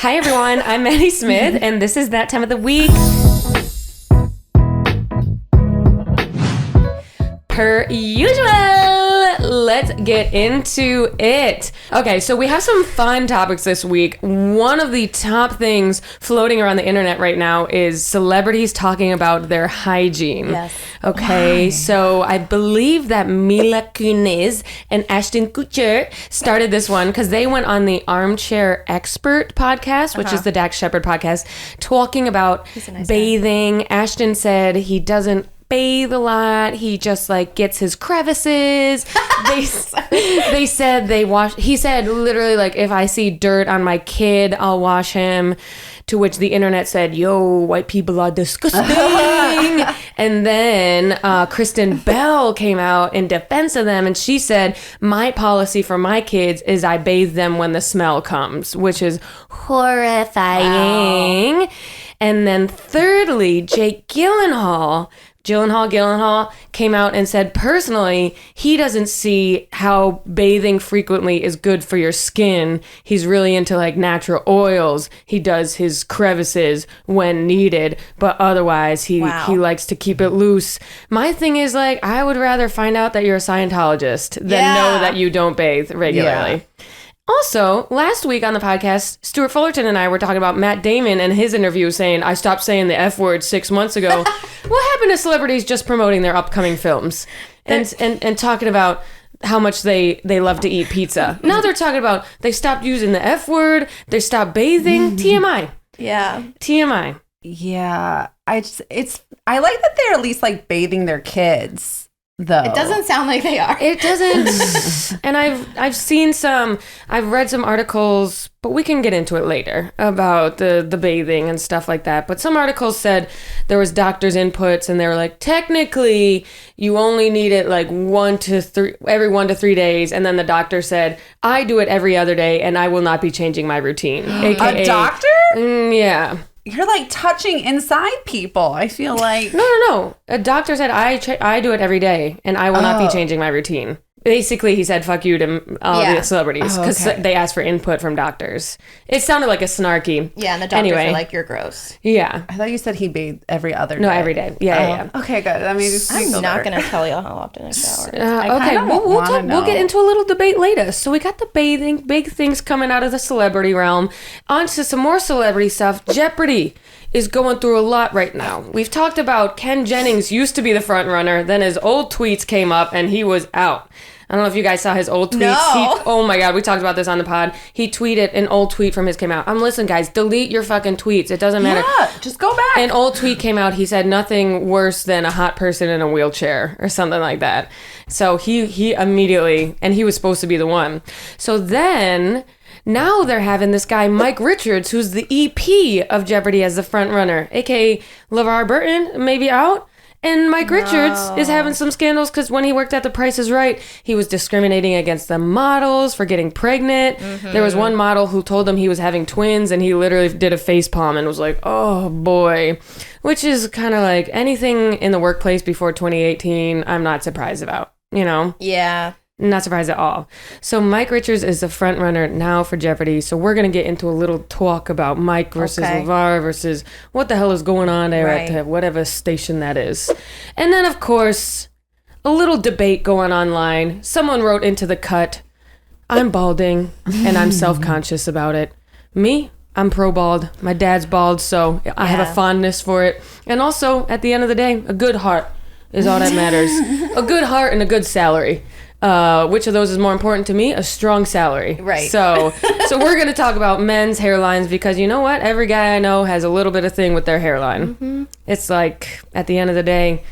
Hi, everyone. I'm Maddy Smith, and this is That Time of the Week. Per usual, let's get into it. Okay, so we have some fun topics this week. One of the top things floating around the internet right now is celebrities talking about their hygiene. Yes. Okay, Why? so I believe that Mila Kunis and Ashton Kutcher started this one because they went on the Armchair Expert podcast, which is the Dax Shepard podcast, talking about bathing. Ashton said he doesn't bathe a lot. He just like gets his crevices. They said they wash. He said literally like, if I see dirt on my kid, I'll wash him. To which the internet said, yo, white people are disgusting. And then Kristin Bell came out in defense of them. And she said, my policy for my kids is I bathe them when the smell comes, which is horrifying. Wow. And then thirdly, Jake Gyllenhaal came out and said personally, he doesn't see how bathing frequently is good for your skin. He's really into like natural oils. He does his crevices when needed, but otherwise he likes to keep it loose. My thing is like, I would rather find out that you're a Scientologist than know that you don't bathe regularly. Yeah. Also, last week on the podcast, Stewart Fullerton and I were talking about Matt Damon and his interview saying, I stopped saying the F word 6 months ago. What happened to celebrities just promoting their upcoming films and talking about how much they love to eat pizza? Now they're talking about they stopped using the F word, they stopped bathing. TMI. Yeah. TMI. Yeah. I like that they're at least like bathing their kids. Though. It doesn't sound like they are. It doesn't. And I've read some articles, but we can get into it later about the bathing and stuff like that. But some articles said there was doctors' inputs and they were like, technically you only need it like every 1 to 3 days. And then the doctor said, I do it every other day and I will not be changing my routine. AKA, a doctor? Yeah. You're like touching inside people. I feel like no. A doctor said I do it every day, and I will not be changing my routine. Basically, he said "fuck you" to all the celebrities because they asked for input from doctors. It sounded like a snarky. Yeah, and the doctors are like, "You're gross." Yeah, I thought you said he bathed every other day. No, every day. Yeah. Okay, good. I mean, I'm not going to tell you how often I shower. Okay, we'll get into a little debate later. So we got the bathing, big things coming out of the celebrity realm. On to some more celebrity stuff. Jeopardy is going through a lot right now. We've talked about Ken Jennings used to be the front runner, then his old tweets came up and he was out. I don't know if you guys saw his old tweets. No. Oh my God, we talked about this on the pod. He tweeted, an old tweet from his came out. Listen guys, delete your fucking tweets. It doesn't matter. Yeah, just go back. An old tweet came out. He said nothing worse than a hot person in a wheelchair or something like that. So he immediately, and he was supposed to be the one. So then now they're having this guy, Mike Richards, who's the EP of Jeopardy as the front runner, aka LeVar Burton, maybe out. And Mike Richards is having some scandals because when he worked at The Price is Right, he was discriminating against the models for getting pregnant. Mm-hmm. There was one model who told him he was having twins, and he literally did a facepalm and was like, oh boy. Which is kind of like anything in the workplace before 2018, I'm not surprised about, you know? Yeah. Not surprised at all. So Mike Richards is the front runner now for Jeopardy. So we're going to get into a little talk about Mike versus LeVar versus what the hell is going on there at whatever station that is. And then, of course, a little debate going online. Someone wrote into the cut, I'm balding and I'm self-conscious about it. Me? I'm pro-bald. My dad's bald, so I have a fondness for it. And also, at the end of the day, a good heart is all that matters. A good heart and a good salary. Which of those is more important to me? A strong salary. Right. So we're going to talk about men's hairlines because you know what? Every guy I know has a little bit of thing with their hairline. Mm-hmm. It's like, at the end of the day,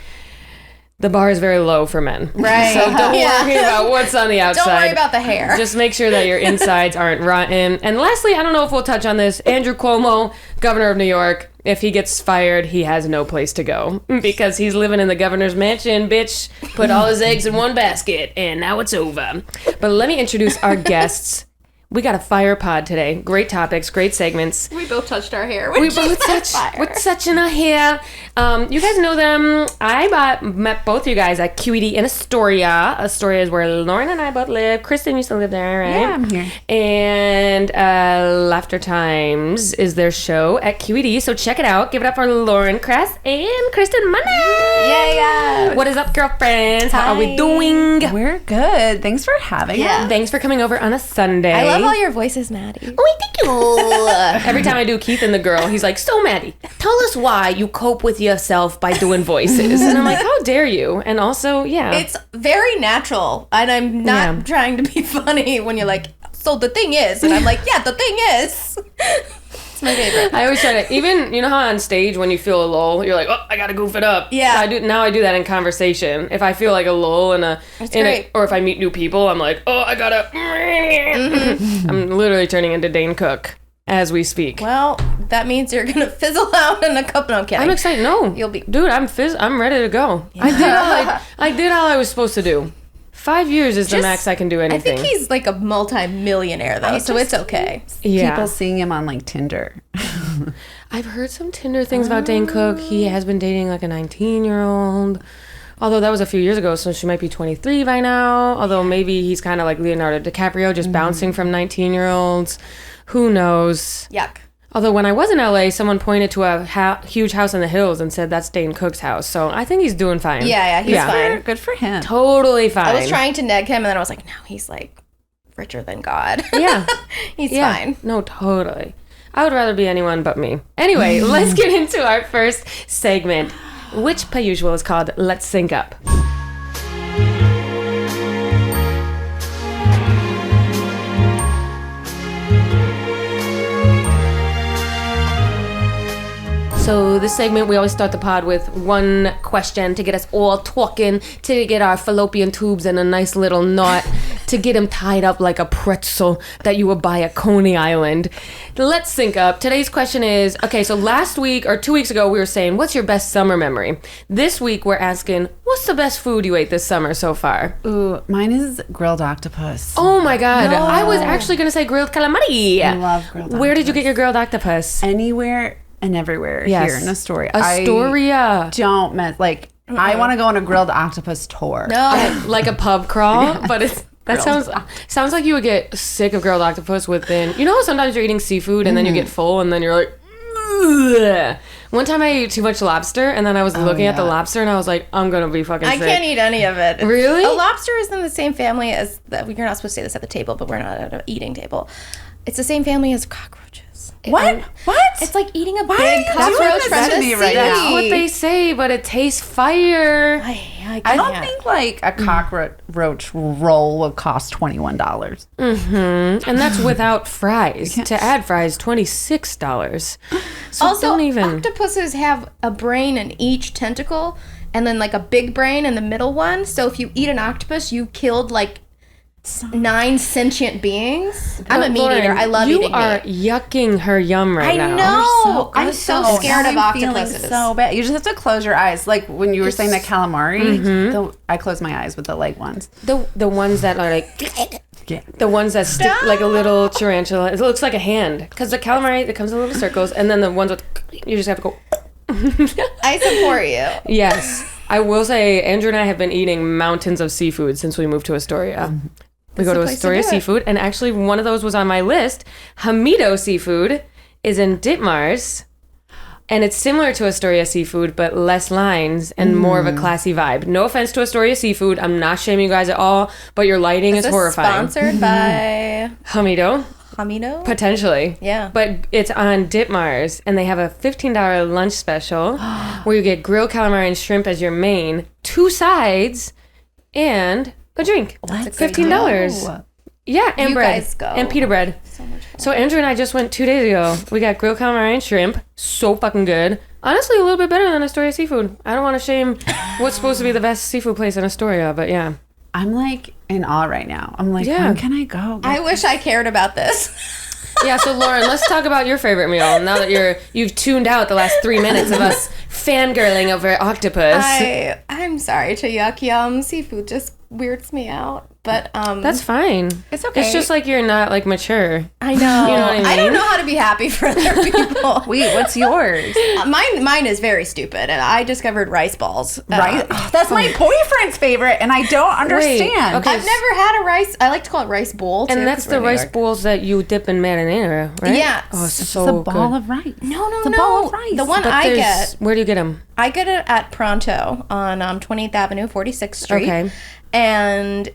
the bar is very low for men. Right. So don't worry about what's on the outside. Don't worry about the hair. Just make sure that your insides aren't rotten. And lastly, I don't know if we'll touch on this, Andrew Cuomo, governor of New York, if he gets fired, he has no place to go because he's living in the governor's mansion, bitch. Put all his eggs in one basket, and now it's over. But let me introduce our guests. We got a fire pod today. Great topics, great segments. We both touched our hair. We're touching our hair. You guys know them. I met both of you guys at QED in Astoria. Astoria is where Lauren and I both live. Kristin used to live there, right? Yeah, I'm here. And Laughter Times is their show at QED. So check it out. Give it up for Lauren, Krass, and Kristin, Manna. Yeah. What is up, girlfriends? How are we Hi. doing? We're good. Thanks for having us. Thanks for coming over on a Sunday. I love all your voices, Maddy. Oh, thank you. Every time I do Keith and the girl, he's like, so Maddy, tell us why you cope with yourself by doing voices. And I'm like, how dare you? And also, yeah. It's very natural, and I'm not trying to be funny when you're like, so the thing is, and I'm like, yeah, the thing is. It's my favorite. I always try to, even, you know how on stage when you feel a lull, you're like, oh, I gotta goof it up. Yeah. I do that in conversation. If I feel like a lull or if I meet new people, I'm like, oh, I gotta. I'm literally turning into Dane Cook as we speak. Well, that means you're gonna fizzle out in a couple. No, I'm kidding. I'm excited. No, You'll be. dude. I'm ready to go. Yeah. I did all I was supposed to do. 5 years is the max I can do anything. I think he's like a multi-millionaire though, so it's okay. Yeah. People seeing him on like Tinder. I've heard some Tinder things about Dane Cook. He has been dating like a 19-year-old. Although that was a few years ago, so she might be 23 by now. Although maybe he's kind of like Leonardo DiCaprio, just bouncing from 19-year-olds. Who knows? Yuck. Although when I was in LA, someone pointed to a huge house in the hills and said that's Dane Cook's house. So I think he's doing fine. Yeah, he's fine. Good for him. Totally fine. I was trying to neg him, and then I was like, no, he's like richer than God. Yeah. He's fine. No, totally. I would rather be anyone but me. Anyway, let's get into our first segment, which per usual is called Let's Sync Up. So this segment, we always start the pod with one question to get us all talking, to get our fallopian tubes in a nice little knot, to get them tied up like a pretzel that you would buy at Coney Island. Let's sync up. Today's question is, okay, so last week or 2 weeks ago, we were saying, what's your best summer memory? This week, we're asking, what's the best food you ate this summer so far? Ooh, mine is grilled octopus. Oh my God. No. I was actually going to say grilled calamari. I love grilled octopus. Where did you get your grilled octopus? Anywhere and everywhere here in Astoria. Astoria. Don't mess. Like, I want to go on a grilled octopus tour. No. Like a pub crawl, but it's that sounds like you would get sick of grilled octopus within. You know how sometimes you're eating seafood and then you get full and then you're like, ugh. One time I ate too much lobster and then I was looking at the lobster and I was like, I'm gonna be fucking sick. I can't eat any of it. Really? A lobster is in the same family as that. You're not supposed to say this at the table, but we're not at an eating table. It's the same family as cockroaches. What? It's like eating a Why big are you cockroach doing this to me right now? That's what they say, but it tastes fire. I don't think like a cockroach roll would cost $21. And that's without fries. To add fries, $26. So Also, don't even. octopuses have a brain in each tentacle, and then like a big brain in the middle one. So if you eat an octopus, you killed like 9 sentient beings. I'm a meat Lauren, eater. I love eating You are meat. yucking her yum right now. I know. I'm so scared of I'm feeling octopuses. so bad. You just have to close your eyes. Like when you were saying that calamari, I close my eyes with the leg ones. The ones that are like. Yeah. The ones that stick like a little tarantula. It looks like a hand. Because the calamari, it comes in little circles. And then the ones with, you just have to go. I support you. Yes. I will say, Andrew and I have been eating mountains of seafood since we moved to Astoria. We go to Astoria Seafood. And actually, one of those was on my list. Hamido Seafood is in Ditmars. And it's similar to Astoria Seafood, but less lines and more of a classy vibe. No offense to Astoria Seafood. I'm not shaming you guys at all, but your lighting is horrifying. Sponsored by Hamido? Hamido? Potentially. Yeah. But it's on Ditmars, and they have a $15 lunch special where you get grilled calamari and shrimp as your main, 2 sides, and a drink. That's a great $15. Yeah, and You bread. guys go. And pita bread. So much fun. So Andrew and I just went 2 days ago. We got grilled calamari and shrimp. So fucking good. Honestly, a little bit better than Astoria Seafood. I don't want to shame what's supposed to be the best seafood place in Astoria, but yeah. I'm like in awe right now. I'm like, when can I go? I wish I cared about this. Yeah, so Lauren, let's talk about your favorite meal. Now that you've tuned out the last 3 minutes of us fangirling over octopus. I'm sorry to yuck yum. Seafood just weirds me out. But That's fine. It's okay. It's just like you're not like mature. I know. You know what I I don't mean? know how to be happy for other people. Wait, what's yours? Mine is very stupid, and I discovered rice balls. Right? That's my boyfriend's favorite, and I don't understand. okay. I've never had a rice. I like to call it rice bowl. Too, And that's 'cause we're the in New rice York. bowls that you dip in marinara, right? Yeah. Oh, it's It's so a ball good. of rice. No, It's a ball of rice. The one But I there's- get, Where do you get them? I get it at Pronto on 20th Avenue, 46th Street. Okay. And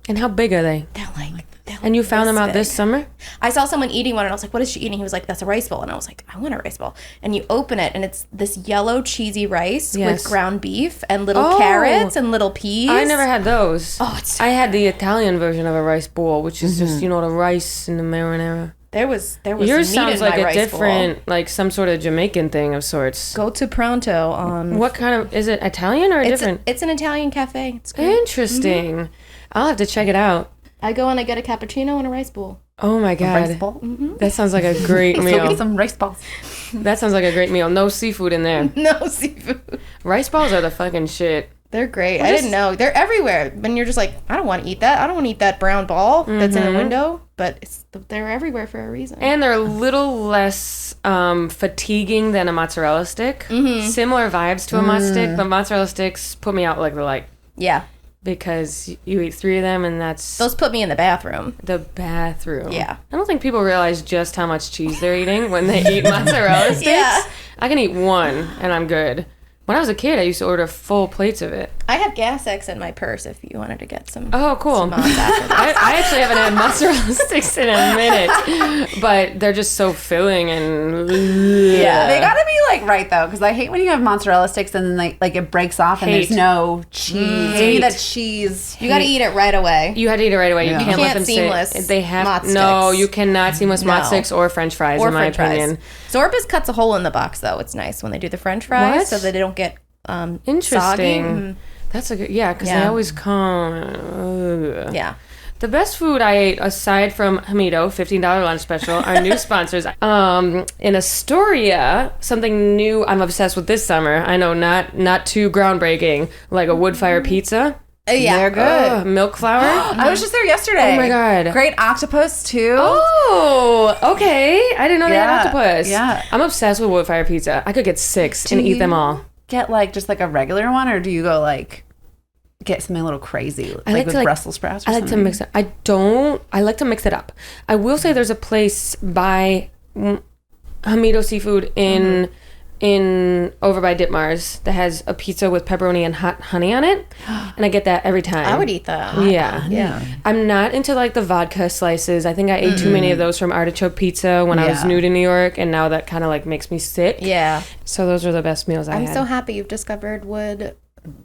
And how big are they? they're like And you found them out big. this summer? I saw someone eating one, and I was like, "What is she eating?" He was like, "That's a rice bowl," and I was like, "I want a rice bowl." And you open it, and it's this yellow cheesy rice Yes. with ground beef and little Oh. carrots and little peas. I never had those. Oh, it's so I had the Italian version of a rice bowl, which is just, the rice and the marinara. There was Yours meat sounds in like my a rice different, like some sort of Jamaican thing of sorts. bowl. Go to Pronto on. What kind of, is it Italian or different? It's an Italian cafe. It's great. Interesting. I'll have to check it out. I go and I get a cappuccino and a rice bowl. Oh my Rice God. ball. That sounds like a great So meal. get some rice balls. That sounds like a great meal. No seafood in there. No seafood. Rice balls are the fucking shit. They're great. I didn't know. They're everywhere. And you're just like, I don't want to eat that. I don't want to eat that brown ball that's in the window. But they're everywhere for a reason. And they're a little less fatiguing than a mozzarella stick. Similar vibes to a mozz stick, but mozzarella sticks put me out like the light yeah. because you eat 3 of them and that's Those put me in the bathroom. the bathroom. Yeah. I don't think people realize just how much cheese they're eating when they eat mozzarella sticks. Yeah. I can eat 1 and I'm good. When I was a kid, I used to order full plates of it. I have Gas X in my purse if you wanted to get some. Oh, cool. some Mott's after that. I actually haven't had mozzarella sticks in a minute, but they're just so filling and Yeah, they gotta be like right though, because I hate when you have mozzarella sticks and then like it breaks off and Hate. there's no cheese. Give me Hate. that cheese. You got to eat it right away. You had to eat it right away. Yeah. You can't let can't them seamless sit. They have Mott no. sticks. You cannot seamless No. Mott sticks or French fries. Or in my French fries. opinion. Zorba's cuts a hole in the box though. It's nice when they do the French fries What? so that they don't get Interesting. soggy. Mhm. That's a good. Yeah, because they Yeah. always come. Yeah. The best food I ate, aside from Hamido, $15 lunch special, our new sponsors. In Astoria, something new I'm obsessed with this summer. I know, not too groundbreaking, like a wood fire pizza. Yeah. They're good. Milk flour. I was just there yesterday. Oh my God. Great octopus too. Oh, okay. I didn't know they had Yeah, octopus. yeah. I'm obsessed with wood fire pizza. I could get 6 and eat them all. Get like just like a regular one, or do you go like get something a little crazy, like with Brussels sprouts? Or I like to something? mix it. I like to mix it up. I will say there's a place by Hamido Seafood in over by Ditmars that has a pizza with pepperoni and hot honey on it, and I get that every time. I would eat that. Yeah. Yeah. I'm not into like the vodka slices. I think I ate too many of those from Artichoke Pizza when I was Yeah. new to New York, and now that kind of like makes me sick. Yeah. So those are the best meals I I'm had. so happy you've discovered wood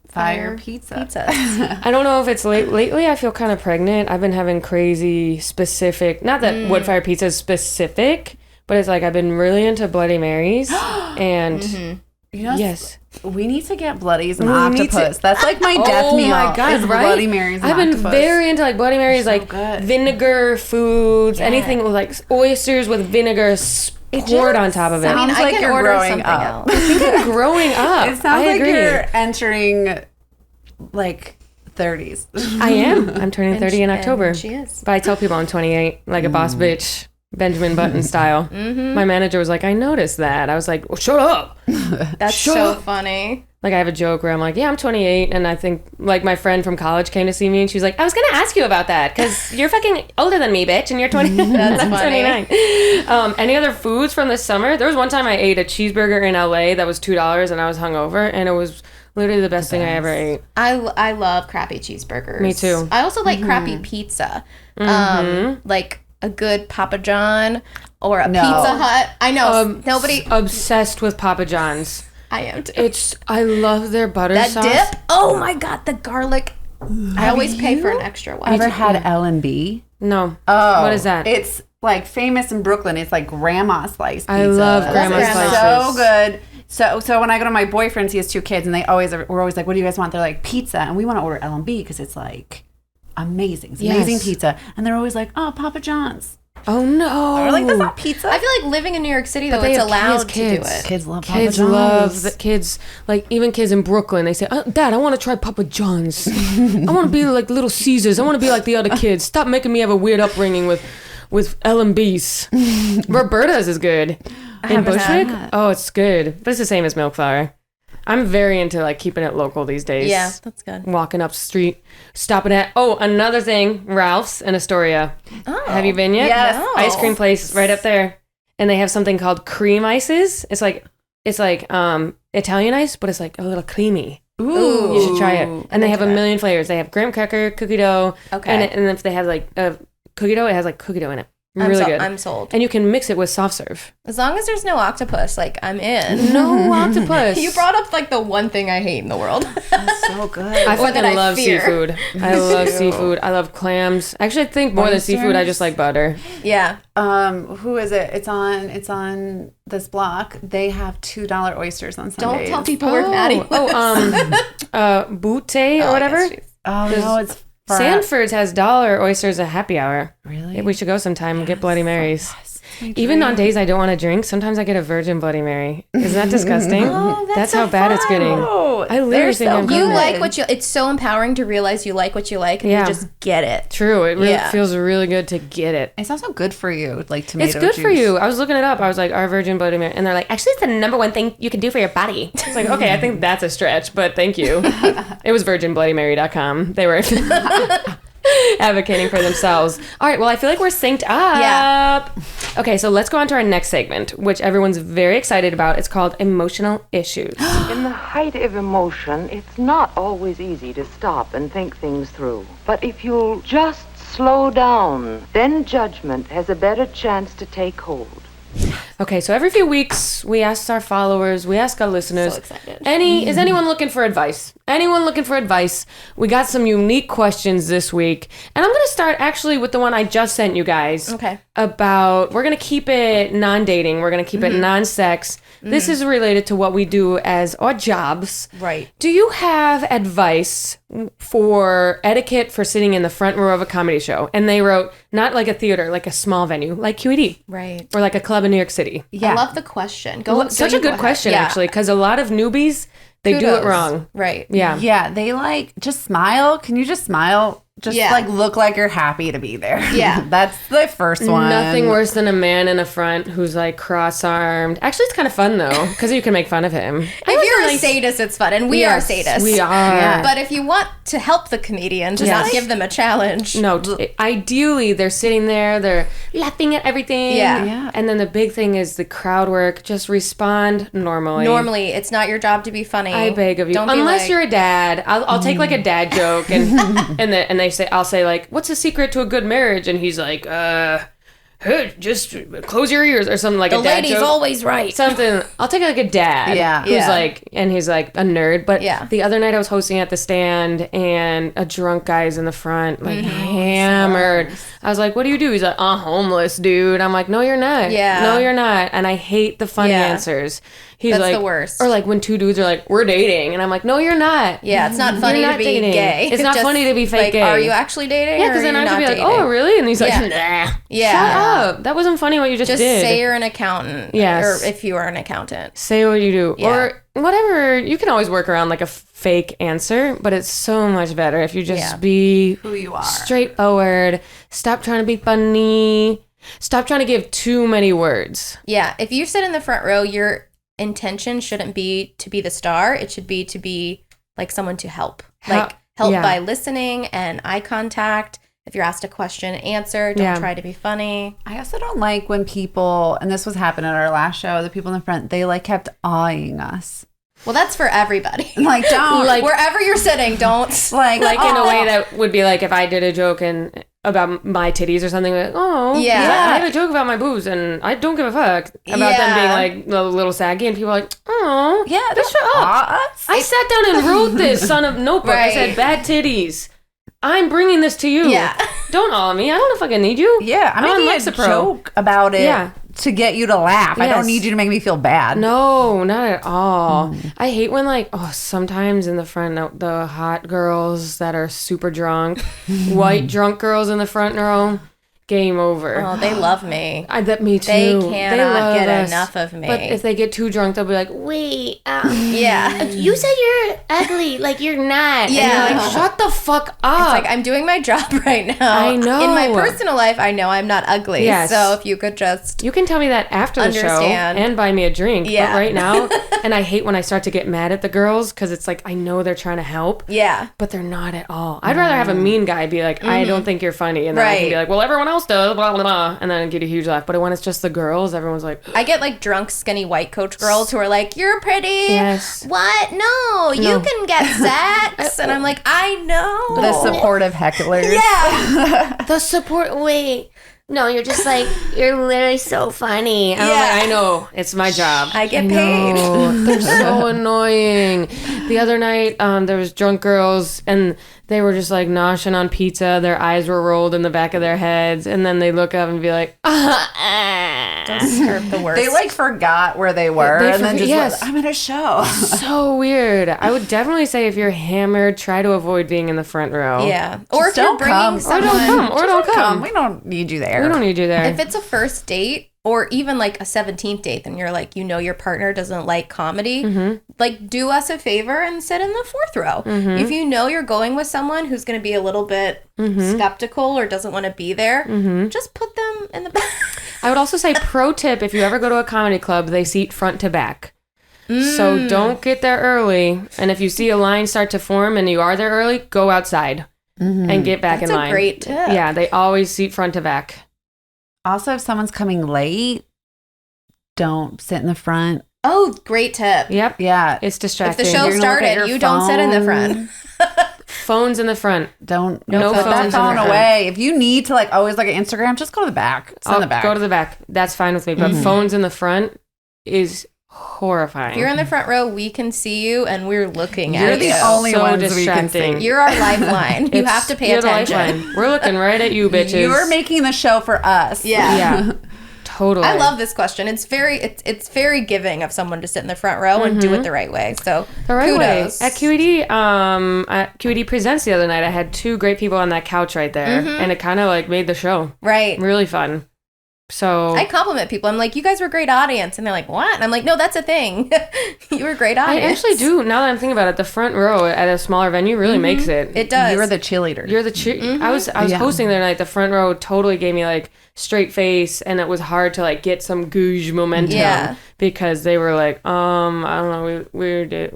Fire pizza. pizzas. I don't know if it's lately. I feel kind of pregnant. I've been having crazy specific. Not that wood fire pizza is specific, but it's like I've been really into Bloody Marys, and You know, yes, we need to get bloodies and We need to- octopus. That's like my death meal. my God, is right? Bloody Marys and I've been octopus. very into like Bloody Marys, so like good. vinegar foods, anything with like oysters with vinegar poured on top of it. sounds I like can you're order growing something up. else. I think I'm growing up. It sounds I like agree. you're entering like 30s. I am. I'm turning 30 in And October. she is. But I tell people I'm 28, like a boss bitch, Benjamin Button style. My manager was like, I noticed that. I was like, well, shut up. That's Shut so up. funny. Like I have a joke where I'm like, yeah, I'm 28. And I think like my friend from college came to see me and she was like, I was going to ask you about that because you're fucking older than me, bitch. And you're 20. That's I'm funny. 29. Any other foods from this summer? There was one time I ate a cheeseburger in LA that was $2 and I was hungover and it was literally the best thing I ever ate. I love crappy cheeseburgers. Me too. I also like crappy pizza. Like a good Papa John or a No. Pizza Hut. I know nobody. Obsessed with Papa John's. I am too. I love their butter That sauce. dip. Oh my God, the garlic. I always pay for an extra one. Ever had L&B? No. Oh, What is that? It's like famous in Brooklyn. It's like grandma slice pizza. I love grandma grandma. slices. So good. So when I go to my boyfriend's, he has 2 kids, and we're always like, "What do you guys want?" They're like, "Pizza," and we want to order L&B because it's like amazing. It's amazing Yes. pizza, and they're always like, "Oh, Papa John's." Oh no! Or like that's not pizza. I feel like living in New York City, though, they it's have allowed to do kids. it. Kids love Papa Kids John's. love the kids, like even kids in Brooklyn. They say, "Dad, I want to try Papa John's. I want to be like Little Caesars. I want to be like the other kids. Stop making me have a weird upbringing with L&B's." Roberta's is good. In Bushwick, oh, it's good, but it's the same as milk flour. I'm very into like keeping it local these days. Yeah, that's good. Walking up the street, stopping at another thing, Ralph's in Astoria. Oh. Have you been yet? Yes. No. Ice cream place right up there, and they have something called cream ices. It's like Italian ice, but it's like a little creamy. Ooh. You should try it. And they have a million flavors. They have graham cracker, cookie dough. Okay. And if they have like cookie dough, it has like cookie dough in it. Really good. I'm sold. And you can mix it with soft serve. As long as there's no octopus, like, I'm in. No octopus. You brought up, like, the one thing I hate in the world. That's so good. I Or that fucking I love fear. seafood. I love seafood. I love clams. Actually, I think more than seafood, I just like butter. Yeah. Who is it? It's on this block. They have $2 oysters on Don't Sundays. tell people where Maddie lives. Butte or whatever. Oh no, it's Sanford's has $1 oysters at happy hour. Really? We should go sometime and get Bloody Marys. Even on days I don't want to drink, sometimes I get a virgin Bloody Mary. Isn't that disgusting? That's how bad it's getting. I literally think I'm You good. like what you... It's so empowering to realize you like what you like and Yeah. you just get it. True. It really Yeah. feels really good to get it. It's also good for you, like tomato It's good juice. for you. I was looking it up. I was like, our virgin Bloody Mary. And they're like, actually, it's the number one thing you can do for your body. It's like, okay, I think that's a stretch, but thank you. It was virginbloodymary.com. They were advocating for themselves. All right, well, I feel like we're synced up. Yeah. Okay, so let's go on to our next segment, which everyone's very excited about. It's called Emotional Issues. In the height of emotion, it's not always easy to stop and think things through. But if you'll just slow down, then judgment has a better chance to take hold. Okay, so every few weeks, we ask our followers, we ask our listeners, So excited. is anyone looking for advice? Anyone looking for advice? We got some unique questions this week. And I'm going to start actually with the one I just sent you guys. Okay. We're going to keep it non-dating. We're going to keep it non-sex. This is related to what we do as our jobs. Right. Do you have advice for etiquette for sitting in the front row of a comedy show? And they wrote, not like a theater, like a small venue, like QED. Right. Or like a club in New York City. I love the question. Such a good question, actually, because a lot of newbies, they do it Kudos. wrong. Right. Yeah. Yeah, they like just smile. Can you just smile? Just Yeah. like look like you're happy to be there. Yeah. That's the first one. Nothing worse than a man in the front who's like cross-armed. Actually, it's kind of fun though, because you can make fun of him. If you're a sadist, it's fun. And we are sadists. We are. Yeah. But if you want to help the comedian, just Yes. not give them a challenge. No, ideally they're sitting there, they're laughing at everything. Yeah. Yeah. And then the big thing is the crowd work. Just respond normally. Normally, it's not your job to be funny. I beg of you. Don't be Unless like- you're a dad, I'll take like a dad joke and I'll say like, what's the secret to a good marriage? And he's like, hey, just close your ears or something like The a dad lady's joke. always right. Something. I'll take like a dad. Yeah. Who's Yeah. like, and he's like a nerd. But Yeah. the other night I was hosting at the stand and a drunk guy's in the front, like hammered. I was like, what do you do? He's like, I'm homeless, dude. I'm like, no, you're not. Yeah. No, you're not. And I hate the funny Yeah. answers. He's That's like, the worst. Or like when two dudes are like, we're dating. And I'm like, no, you're not. Yeah, it's not funny You're to not be dating. gay. It's not Just, funny to be fake like, gay. Are you actually dating? Yeah, because because then I have to be like, oh, really? And he's like, Yeah. nah. Yeah. Shut up. That wasn't funny what you just did. say you're an accountant. Yes. Or if you are an accountant. Say what you do. Yeah. Or whatever. You can always work around like a fake answer, but it's so much better if you just be Who you are. straightforward. Stop trying to be funny. Stop trying to give too many words. Yeah. If you sit in the front row, your intention shouldn't be to be the star. It should be to be like someone to help. Like help yeah. by listening and eye contact. If you're asked a question, answer. Don't Yeah. try to be funny. I also don't like when people, and this was happening at our last show, the people in the front, they like kept eyeing us. Well, that's for everybody. Like, don't. Like- Wherever you're sitting, don't. like In a oh. way that would be like if I did a joke and about my titties or something, like, oh, Yeah. I have a joke about my boobs and I don't give a fuck about them being like a little saggy, and people are like, oh, Yeah, just don't shut up. awe us. I sat down and wrote this on a notebook. I Right. said, bad titties. I'm bringing this to you. Yeah. Don't awe me. I don't fucking need you. Yeah, I'm on making a Lexapro. joke about it Yeah. to get you to laugh. I Yes. don't need you to make me feel bad. No, not at all. I hate when sometimes in the front, the hot girls that are super drunk, white drunk girls in the front row, game over. Oh, they love me. Me too. They love cannot get us. enough of me. But if they get too drunk, they'll be like, wait, yeah. you said you're ugly, like you're not. Yeah. And you're like, shut the fuck up. It's like, I'm doing my job right now. I know. In my personal life, I know I'm not ugly. Yes. So if you could just... You can tell me that after the show Understand. and buy me a drink. Yeah. But right now, and I hate when I start to get mad at the girls because it's like, I know they're trying to help. Yeah. But they're not at all. I'd rather have a mean guy be like, I don't think you're funny. And then I can Right. be like, well, everyone else does, blah, blah, blah. And then get a huge laugh. But when it's just the girls, everyone's like, I get like drunk, skinny white coach girls who are like, you're pretty. Yes. What? No, you can get sex. And I'm like, I know. The supportive hecklers. Yeah. the support. Wait. No, you're just like, you're literally so funny. And I'm Yeah. like, I know. It's my job. I get paid. They're so annoying. The other night, there was drunk girls, and they were just like noshing on pizza. Their eyes were rolled in the back of their heads, and then they look up and be like, Those are the worst. They like forgot where they were They and then forget- just yes. went, I'm at a show. so weird. I would definitely say if you're hammered, try to avoid being in the front row. Yeah. Or Just if you're don't bringing come. Or Or someone... don't come. Or don't come. We don't need you there. We don't need you there. If it's a first date or even like a 17th date and you're like, you know, your partner doesn't like comedy, like do us a favor and sit in the fourth row. If you know you're going with someone who's going to be a little bit skeptical or doesn't want to be there, just put them in the back. I would also say pro tip, if you ever go to a comedy club, they seat front to back. So don't get there early. And if you see a line start to form and you are there early, go outside and get back That's in a line. great tip. Yeah, they always seat front to back. Also, if someone's coming late, don't sit in the front. Oh, great tip. Yep. Yeah. It's If distracting. the show You're gonna look at started, your you don't sit in the front. Phones in the front. Don't No put phones that in phone the front. away. If you need to like always look at Instagram, just go to the back. Sit in the back. Go to the back. That's fine with me. But phones in the front is horrifying. If you're in the front row, we can see you and we're looking You're at the you. only So ones we can distracting. see. You're our lifeline. You have to pay You're the attention. lifeline. We're looking right at you, bitches. You're making the show for us. Yeah. Yeah. Totally. I love this question. It's very giving of someone to sit in the front row and do it the right way. So the right kudos. way. At QED Presents the other night, I had two great people on that couch right there, and it kind of like made the show Right. really fun. So I compliment people. I'm like, you guys were a great audience. And they're like, what? And I'm like, no, that's a thing. You were a great I audience. actually do. Now that I'm thinking about it, the front row at a smaller venue really makes it. It does. You're the cheerleader. You're the I was Yeah. hosting the other night. The front row totally gave me like straight face, and it was hard to like get some googe momentum. Yeah. Because they were like, I don't know, we did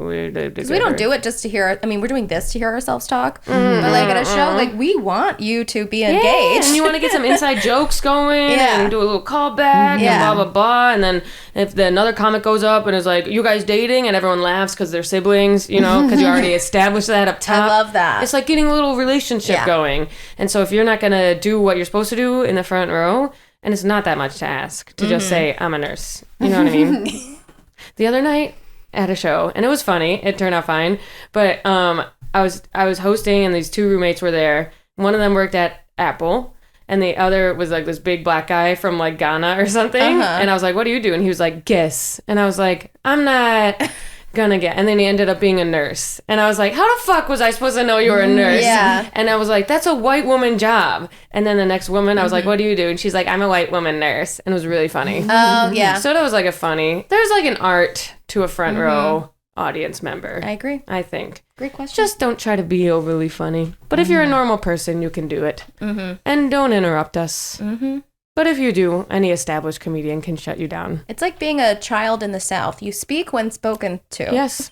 Because we don't do it just to hear, I mean, we're doing this to hear ourselves talk. But like at a show, like we want you to be engaged. and you want to get some inside jokes going Yeah. and do a little callback Yeah. and blah, blah, blah. And then if another comic goes up and is like, you guys dating? And everyone laughs because they're siblings, you know, because you already established that up top. I love that. It's like getting a little relationship Yeah. going. And so if you're not going to do what you're supposed to do in the front row, and it's not that much to ask to just say, I'm a nurse. You know what I mean? The other night at a show, and it was funny. It turned out fine. But I was hosting, and these two roommates were there. One of them worked at Apple, and the other was like this big black guy from like Ghana or something. And I was like, what do you do? And he was like, guess. And I was like, I'm not gonna get. And then he ended up being a nurse. And I was like, how the fuck was I supposed to know you were a nurse? Yeah. And I was like, that's a white woman job. And then the next woman, I was like, what do you do? And she's like, I'm a white woman nurse. And it was really funny. Oh, yeah. So that was like there's like an art to a front row audience member. I agree. I think. Great question. Just don't try to be overly funny. But if you're a normal person, you can do it. And don't interrupt us. But if you do, any established comedian can shut you down. It's like being a child in the South. You speak when spoken to. Yes.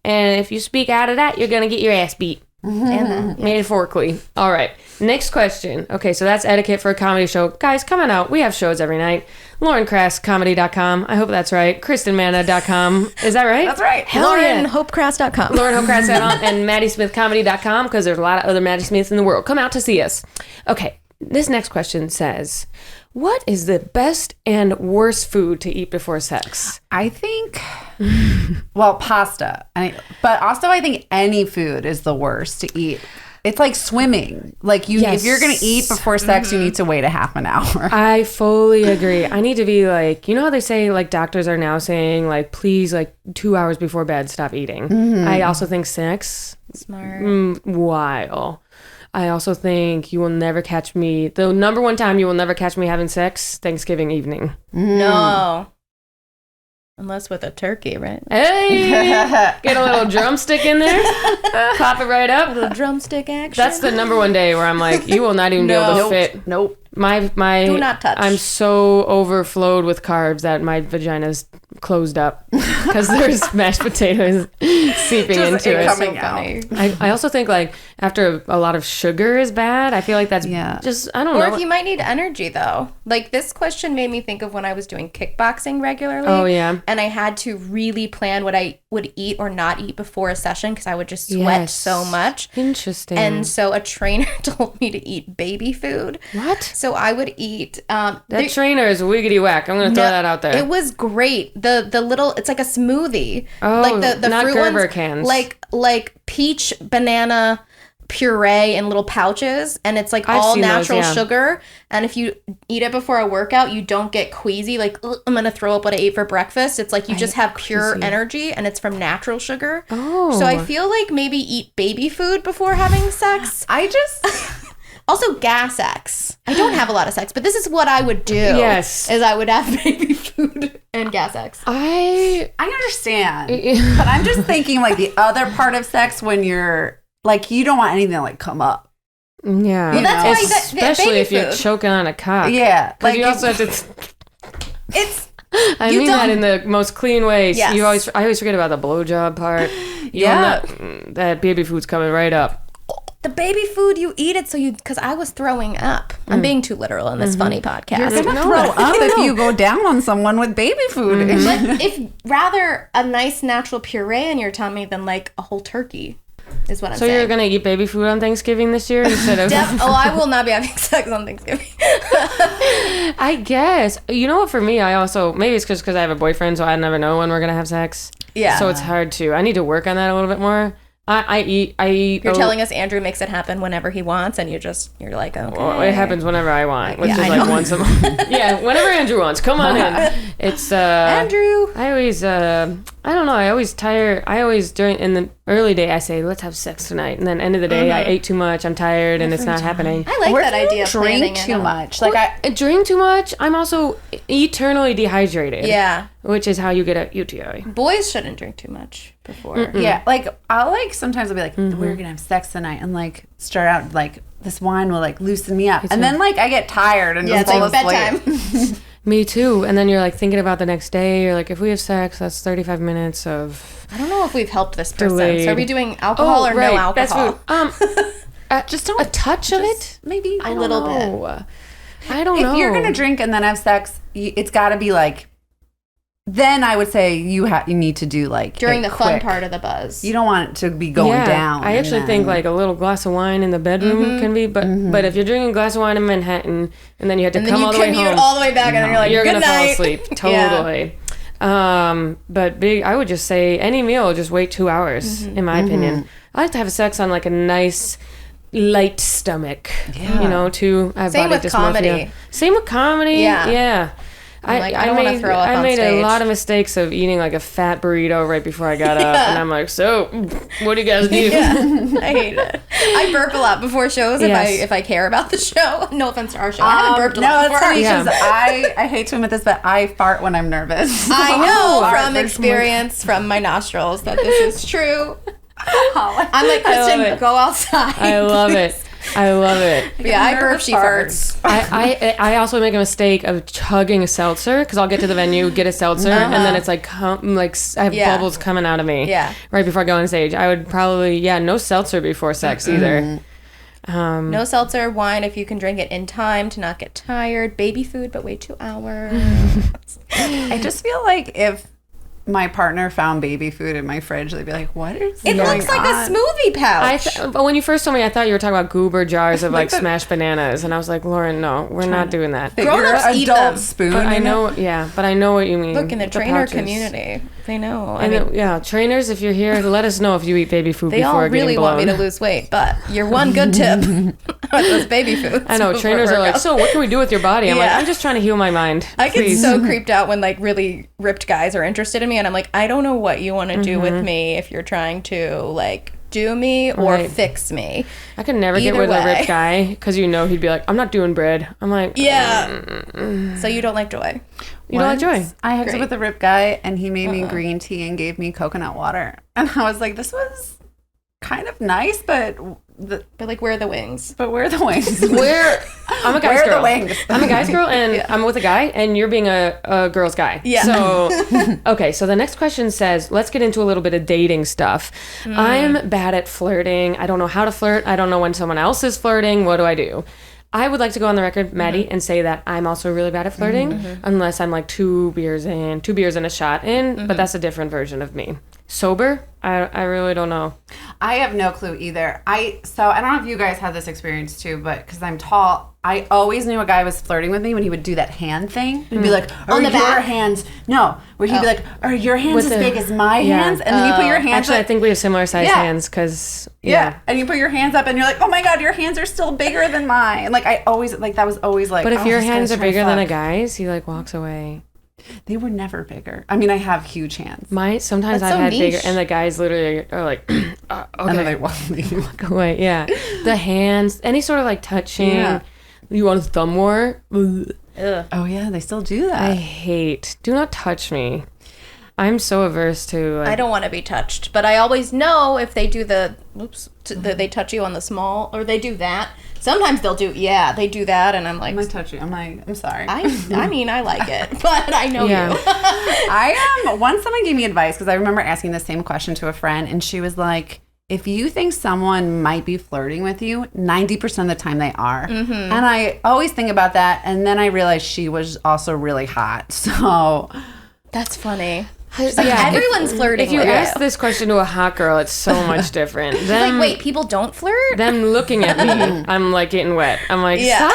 And if you speak out of that, you're going to get your ass beat. And Metaphorically. All right. Next question. Okay, so that's etiquette for a comedy show. Guys, come on out. We have shows every night. LaurenKrassComedy.com. I hope that's right. KristinManna.com. Is that right? That's right. Hell yeah. LaurenHopeCrass.com. LaurenHopeCrass.com and MaddySmithComedy.com, because there's a lot of other Maddie Smiths in the world. Come out to see us. Okay. This next question says, what is the best and worst food to eat before sex? I think, well, pasta. But also I think any food is the worst to eat. It's like swimming. Like if you're going to eat before sex, you need to wait a half an hour. I fully agree. I need to be like, you know how they say like doctors are now saying like, please like 2 hours before bed, stop eating. I also think sex, Smart. while. I also think you will never catch me. The number one time you will never catch me having sex, Thanksgiving evening. No. Unless with a turkey, right? Hey, get a little drumstick in there, pop it right up. A little drumstick action. That's the number one day where I'm like, you will not even be able to fit. Nope. My Do not touch. I'm so overflowed with carbs that my vagina's closed up because there's mashed potatoes seeping Just into it. coming So out. funny. I also think like after a lot of sugar is bad. I feel like that's just I don't Or know. if you might need energy, though. Like, this question made me think of when I was doing kickboxing regularly. Oh, yeah. And I had to really plan what I would eat or not eat before a session because I would just sweat Yes. so much. Interesting. And so a trainer told me to eat baby food. What? So I would eat... That trainer is wiggity whack. I'm gonna throw that out there. It was great. The little... It's like a smoothie. Oh, like the not fruit Gerber ones, cans. Like peach, banana... puree in little pouches, and it's like I've all seen those, natural yeah. sugar, and if you eat it before a workout you don't get queasy like, "Ugh, I'm gonna throw up what I ate for breakfast." It's like you just have pure energy, and it's from natural sugar. So I feel like maybe eat baby food before having sex. I just Also gas X. I don't have a lot of sex, but this is what I would do. Yes. Is I would have baby food and gas X. I understand, but I'm just thinking like the other part of sex when you're like, you don't want anything to like come up. Yeah. Well, that's why especially baby if you're food. choking on a cock. Yeah, Like you also have to. It's I You mean that don't- in the most clean ways. Yes. I always forget about the blowjob part. Yeah. That baby food's coming right up. the baby food you eat it so you because I was throwing up. I'm being too literal in this funny podcast. You're gonna throw up if you go down on someone with baby food. But if rather a nice natural puree in your tummy than like a whole turkey is what I'm So saying. you're gonna eat baby food on Thanksgiving this year instead of? I will not be having sex on Thanksgiving. I guess. You know what? For me, I also maybe it's just because I have a boyfriend, so I never know when we're gonna have sex. Yeah. So it's hard to. I need to work on that a little bit more. I eat. You're telling us Andrew makes it happen whenever he wants, and you're like, okay. Well, it happens whenever I want, which Yeah, is I like know. once a month. Yeah, whenever Andrew wants. Come on in. It's Andrew. I always I don't know. I always during in the early day I say let's have sex tonight, and then end of the day I ate too much. I'm tired and it's not happening. I like Or that if you idea. Of planning drink it too out. much. Like I drink too much. I'm also eternally dehydrated. Yeah. Which is how you get a UTI. Boys shouldn't drink too much before. yeah, like I'll like sometimes I'll be like, we're gonna have sex tonight, and like start out like this wine will like loosen me up, and then like I get tired and Yeah, just it's fall like asleep. bedtime. Me too. And then you're like thinking about the next day. You're like, if we have sex, that's 35 minutes of I don't know if we've helped this person. Delayed. So are we doing alcohol or no alcohol? That's food. Just don't a touch of it, maybe A little bit. bit. I don't know. If you're gonna drink and then have sex, it's got to be like. Then I would say you need to do like During it the fun quick. part of the buzz. You don't want it to be going down. I actually and think then- like a little glass of wine in the bedroom can be, but if you're drinking a glass of wine in Manhattan and then you have to and then come you all the way commute home, all the way back, and then you're like, you're good gonna fall night. asleep. Yeah. Totally. But I would just say any meal, just wait 2 hours, in my opinion. I like to have sex on like a nice light stomach. Yeah. You know, to have Same body with dysmorphia. comedy. Same with comedy. Yeah. Yeah. I'm like, I don't wanna throw up I on made a stage. lot of mistakes of eating like a fat burrito right before I got up, and I'm like, so what do you guys do? Yeah, I hate it. I burp a lot before shows Yes. if I care about the show. No offense to our show. I haven't burped a no, lot it's before. funny Yeah. because I hate to admit this, but I fart when I'm nervous. I know Fart from for experience from my nostrils that this is true. I'm like, I love Kristin, it. go outside. I love it. I love it. But yeah, I burp, Nervous she farts. farts. I also make a mistake of chugging a seltzer because I'll get to the venue, get a seltzer, and then it's like I have Yeah. bubbles coming out of me. Yeah. Right before I go on stage, I would probably no seltzer before sex either. No seltzer, wine if you can drink it in time to not get tired. Baby food, but wait 2 hours. I just feel like if my partner found baby food in my fridge, they'd be like, "What is It going looks like on?" a smoothie pouch. But when you first told me, I thought you were talking about goober jars of like smashed bananas, and I was like, Lauren, no, we're not doing that. Your Grown-ups eat adult them. spoon. But I in it? know, but I know what you mean. Look, in the with trainer pouches. community, they know. I And mean, trainers, if you're here, let us know if you eat baby food they before all really getting want me blown. to lose weight, but your one good tip with those baby foods. I know before trainers are like, workout. so what can we do with your body? I'm like, Yeah. I'm just trying to heal my mind. I get Please. so creeped out when like really ripped guys are interested in me, and I'm like, I don't know what you want to do with me if you're trying to like do me or Right. fix me. I could never get Either with a way. ripped guy because he'd be like, I'm not doing bread. I'm like, Yeah. So you don't like Joy. you don't like Joy. Once I hooked up Great. with a rip guy, and he made me green tea and gave me coconut water. And I was like, this was kind of nice, but But like, where are the wings? where are the wings? Where I'm a guy's Where are the girl. wings? I'm a guy's girl, and I'm with a guy, and you're being a girl's guy. Yeah. So, okay. So the next question says, let's get into a little bit of dating stuff. I'm bad at flirting. I don't know how to flirt. I don't know when someone else is flirting. What do I do? I would like to go on the record, Maddy, and say that I'm also really bad at flirting, unless I'm like 2 beers and a shot in, but that's a different version of me. Sober, I really don't know. I have no clue either. I don't know if you guys had this experience too, but because I'm tall, I always knew a guy was flirting with me when he would do that hand thing. He'd be like, "Are On the your back? hands?" No, where he'd be like, "Are your hands With as the- big as my yeah. hands?" And then you put your hands. Actually, I up, think we have similar size Yeah. hands because yeah, and you put your hands up, and you're like, "Oh my god, your hands are still bigger than mine." Like I always that was always like. But if oh, your this guy's hands are trying to bigger than a fuck. guy's, he like walks away. They were never bigger. I mean, I have huge hands. Sometimes That's I've so had niche. bigger, and the guys literally are like, okay, And then they won't leave. go away. Yeah, the hands, any sort of like touching. Yeah. You want a thumb war? Ugh. Ugh. Oh yeah, they still do I that. hate. Do not touch me. I'm so averse to. Like, I don't want to be touched, but I always know if they do they touch you on the small, or they do that. Sometimes they'll do, they do that, and I'm like, I'm touching. I'm sorry. I mean, I like it, but I know Yeah. you. I once someone gave me advice because I remember asking the same question to a friend, and she was like, if you think someone might be flirting with you, 90% of the time they are. Mm-hmm. And I always think about that, and then I realized she was also really hot. So That's funny. yeah, Everyone's flirting If you with ask you. this question to a hot girl, it's so much different. Like, wait, people don't flirt? Them looking at me, I'm like getting wet. I'm like, Yeah. stop.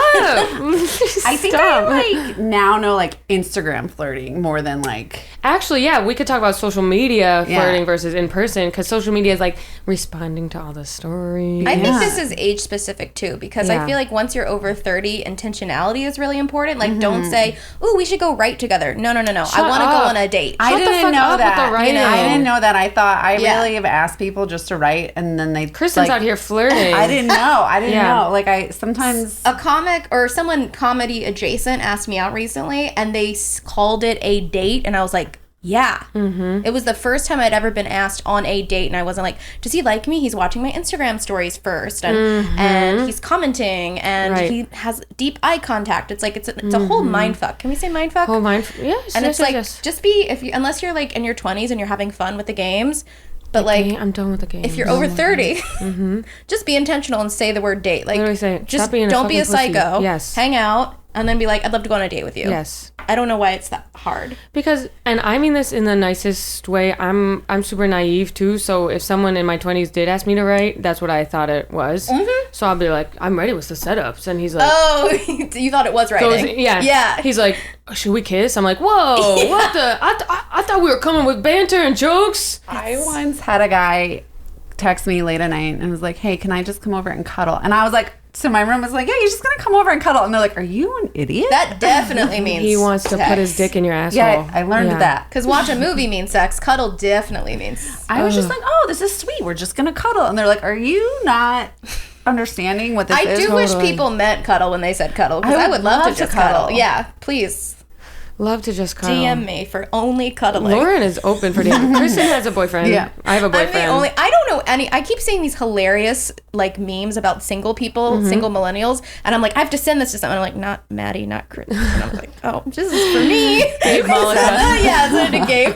I think Stop. I like now know like Instagram flirting more than like Actually, yeah, we could talk about social media Yeah. flirting versus in person because social media is like responding to all the stories. I think Yeah. this is age specific too, because Yeah. I feel like once you're over 30, intentionality is really important. Like, don't say, "Ooh, we should go right together." No. I want to go up. on a date. I Shut the didn't fuck know up with that. the writing. I didn't know that. I thought I Yeah. really have asked people just to write, and then they Kristen's out here flirting. I didn't know. I didn't Yeah. know. Like I sometimes. A comic or someone comedy adjacent asked me out recently, and they called it a date, and I was like, yeah. Mm-hmm. It was the first time I'd ever been asked on a date, and I wasn't like, does he like me? He's watching my Instagram stories first, and he's commenting, and Right. he has deep eye contact. It's like it's a whole mind fuck. Can we say mind fuck? Oh, mine. Yes. and yes, it's like yes. just be unless you're like in your 20s and you're having fun with the games, but like Okay, I'm done with the game. if you're over 30, just be intentional and say the word date. Like, Literally say, just "Stop being a don't be a fucking pussy." psycho. Yes. Hang out and then be like, I'd love to go on a date with you. Yes. I don't know why it's that hard. Because, and I mean this in the nicest way, I'm super naive too, so if someone in my 20s did ask me to write, that's what I thought it was. So I'll be like, I'm ready with the setups. And he's like, Oh, you thought it was writing. yeah. He's like, should we kiss? I'm like, whoa, what the? I thought we were coming with banter and jokes. I once had a guy text me late at night and was like, "Hey, can I just come over and cuddle?" And I was like, so my room was like, "Yeah, you're just gonna come over and cuddle?" And they're like, "Are you an idiot?" That definitely means He wants to put his dick in your asshole. yeah, I learned Yeah. that. Because watch a movie means sex. Cuddle definitely means. I was just like, "Oh, this is sweet. We're just gonna cuddle." And they're like, "Are you not understanding what this I is?" do wish Totally. people meant cuddle when they said cuddle, because I would love to just cuddle. Yeah, please Love to just cuddle. DM me for only cuddling. Lauren is open for DM. Kristen has a boyfriend. Yeah. I have a I'm boyfriend. the only. I don't know any. I keep seeing these hilarious like memes about single people, single millennials, and I'm like, I have to send this to someone. I'm like, not Maddy, not Chris. And I'm like, oh, this is for me. Gabe Malika. Yeah, send it to Gabe.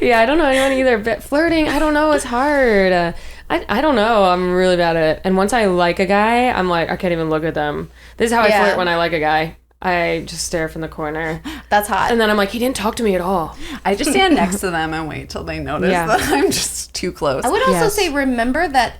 Yeah, I don't know anyone either. But flirting, I don't know. It's hard. I don't know. I'm really bad at it. And once I like a guy, I'm like, I can't even look at them. This is how I Yeah. flirt when I like a guy. I just stare from the corner. That's hot. And then I'm like, he didn't talk to me at all. I just stand next to them and wait till they notice Yeah. that I'm just too close. I would also Yes. say, remember that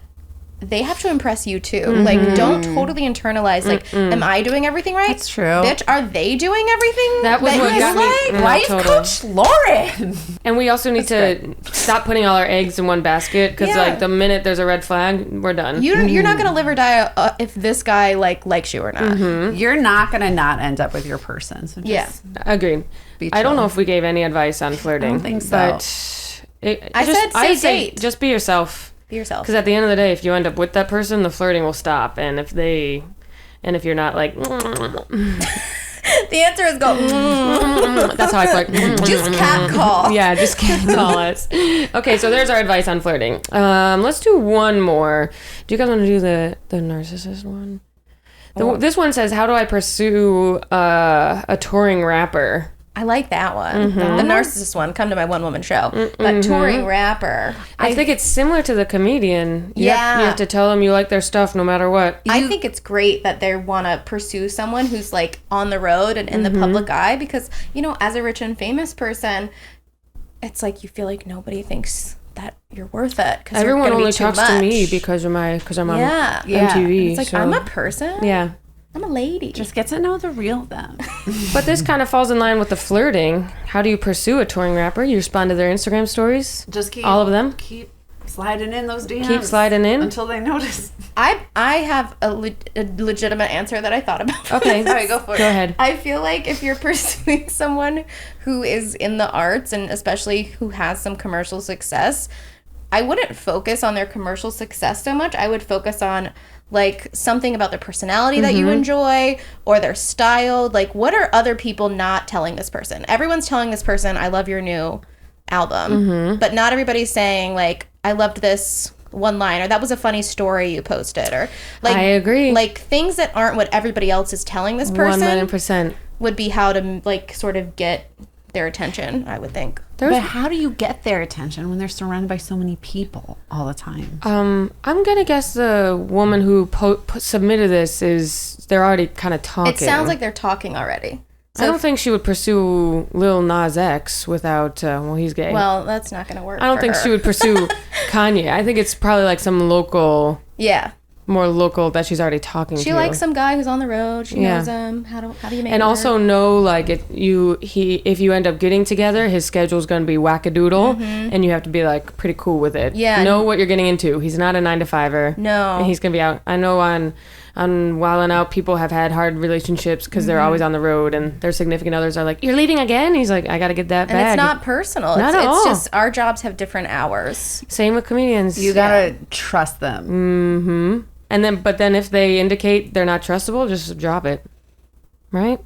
they have to impress you too. Like, don't totally internalize. Like, am I doing everything right? That's true. Bitch, are they doing everything? That was you what got me. like? Why is Totally. Coach Lauren? And we also need to stop putting all our eggs in one basket because, Yeah. like, the minute there's a red flag, we're done. You're not gonna live or die if this guy likes you or not. You're not gonna not end up with your person. So just Yeah. Agreed. be I don't chill. know if we gave any advice on flirting. I don't think so. But I say date. Just be yourself. Be yourself. Because at the end of the day, if you end up with that person, the flirting will stop. And if you're not like, the answer is go. That's how I flirt. Just cat call. Yeah, just cat call us. Okay, so there's our advice on flirting. Let's do one more. Do you guys want to do the narcissist one? This one says, how do I pursue a touring rapper? I like that one. The narcissist one. Come to my one-woman show. But touring rapper. I think it's similar to the comedian. You have to tell them you like their stuff no matter what. I think it's great that they want to pursue someone who's like on the road and in the public eye because, you know, as a rich and famous person, it's like you feel like nobody thinks that you're worth it. Everyone only talks to me because I'm on MTV. It's like, I'm a person. Yeah. I'm a lady. Just get to know the real them. But this kind of falls in line with the flirting. How do you pursue a touring rapper? You respond to their Instagram stories? Just keep all of them? Keep sliding in those DMs. Keep sliding in? Until they notice. I have a legitimate answer that I thought about. Okay. All right, go for it. Go ahead. I feel like if you're pursuing someone who is in the arts and especially who has some commercial success, I wouldn't focus on their commercial success so much. I would focus on like something about their personality that you enjoy or their style. Like, what are other people not telling this person? Everyone's telling this person, I love your new album. But not everybody's saying, like, I loved this one line, or that was a funny story you posted, or like, I agree. Like, things that aren't what everybody else is telling this person 100% would be how to, like, sort of get their attention, I would think. But how do you get their attention when they're surrounded by so many people all the time? I'm gonna guess the woman who submitted this they're already kind of talking. It sounds like they're talking already. So I don't think she would pursue Lil Nas X without, he's gay. Well, that's not gonna work. I don't think she would pursue Kanye. I think it's probably like some local. Yeah. More local that she's already talking to. She likes some guy who's on the road. She knows him. How do you make it And also work? know, like, if you end up getting together, his schedule's going to be wackadoodle, and you have to be, like, pretty cool with it. Yeah. Know what you're getting into. He's not a 9-to-5er. No. And he's going to be out. I know on Wild 'N Out, people have had hard relationships because they're always on the road, and their significant others are like, you're leaving again? He's like, I got to get that and bag. it's not personal. Not at all. It's just our jobs have different hours. Same with comedians. You got to trust them. And then if they indicate they're not trustable, just drop it. Right?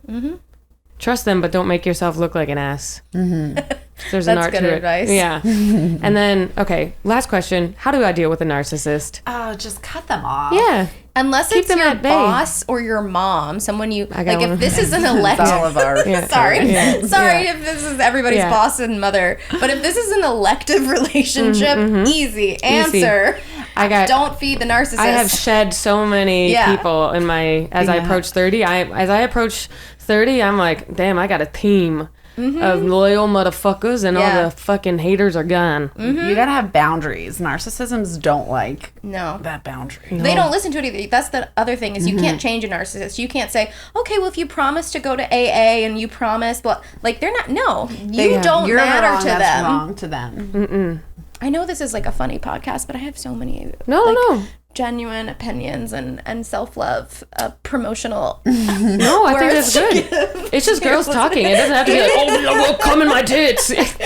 Trust them, but don't make yourself look like an ass. There's an art good to it. advice. Yeah. And then, okay, last question. How do I deal with a narcissist? Oh, just cut them off. Yeah. Unless Keep it's them your at bay. boss or your mom, someone you got like. one. If this is an elective, It's all of our. sorry, Yeah. sorry Yeah. if this is everybody's Yeah. boss and mother, but if this is an elective relationship, easy answer. Don't feed the narcissist. I have shed so many people in my as I approach 30. As I approach 30, I'm like, damn, I got a team of loyal motherfuckers, and all the fucking haters are gone. You gotta have boundaries. Narcissisms don't like No. that boundary. They don't listen to it either. That's the other thing is you can't change a narcissist. You can't say, okay, well, if you promise to go to AA and you promise, but like they're not. No, you don't You're matter wrong, to that's them. wrong to them. I know this is like a funny podcast, but I have so many No. genuine opinions and self-love promotional. No, I think that's good. It's just girls talking. It doesn't have to be like, oh, come in my tits. It's true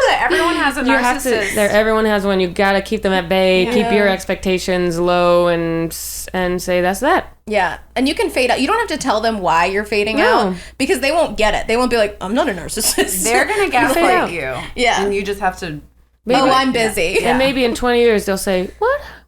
that everyone has a narcissist. Everyone has one. You gotta keep them at bay. Keep your expectations low, and say that's that. Yeah, and you can fade out. You don't have to tell them why you're fading out because they won't get it. They won't be like, I'm not a narcissist. They're gonna gaslight you. Yeah, and you just have to. Oh, I'm busy. And maybe in 20 years they'll say,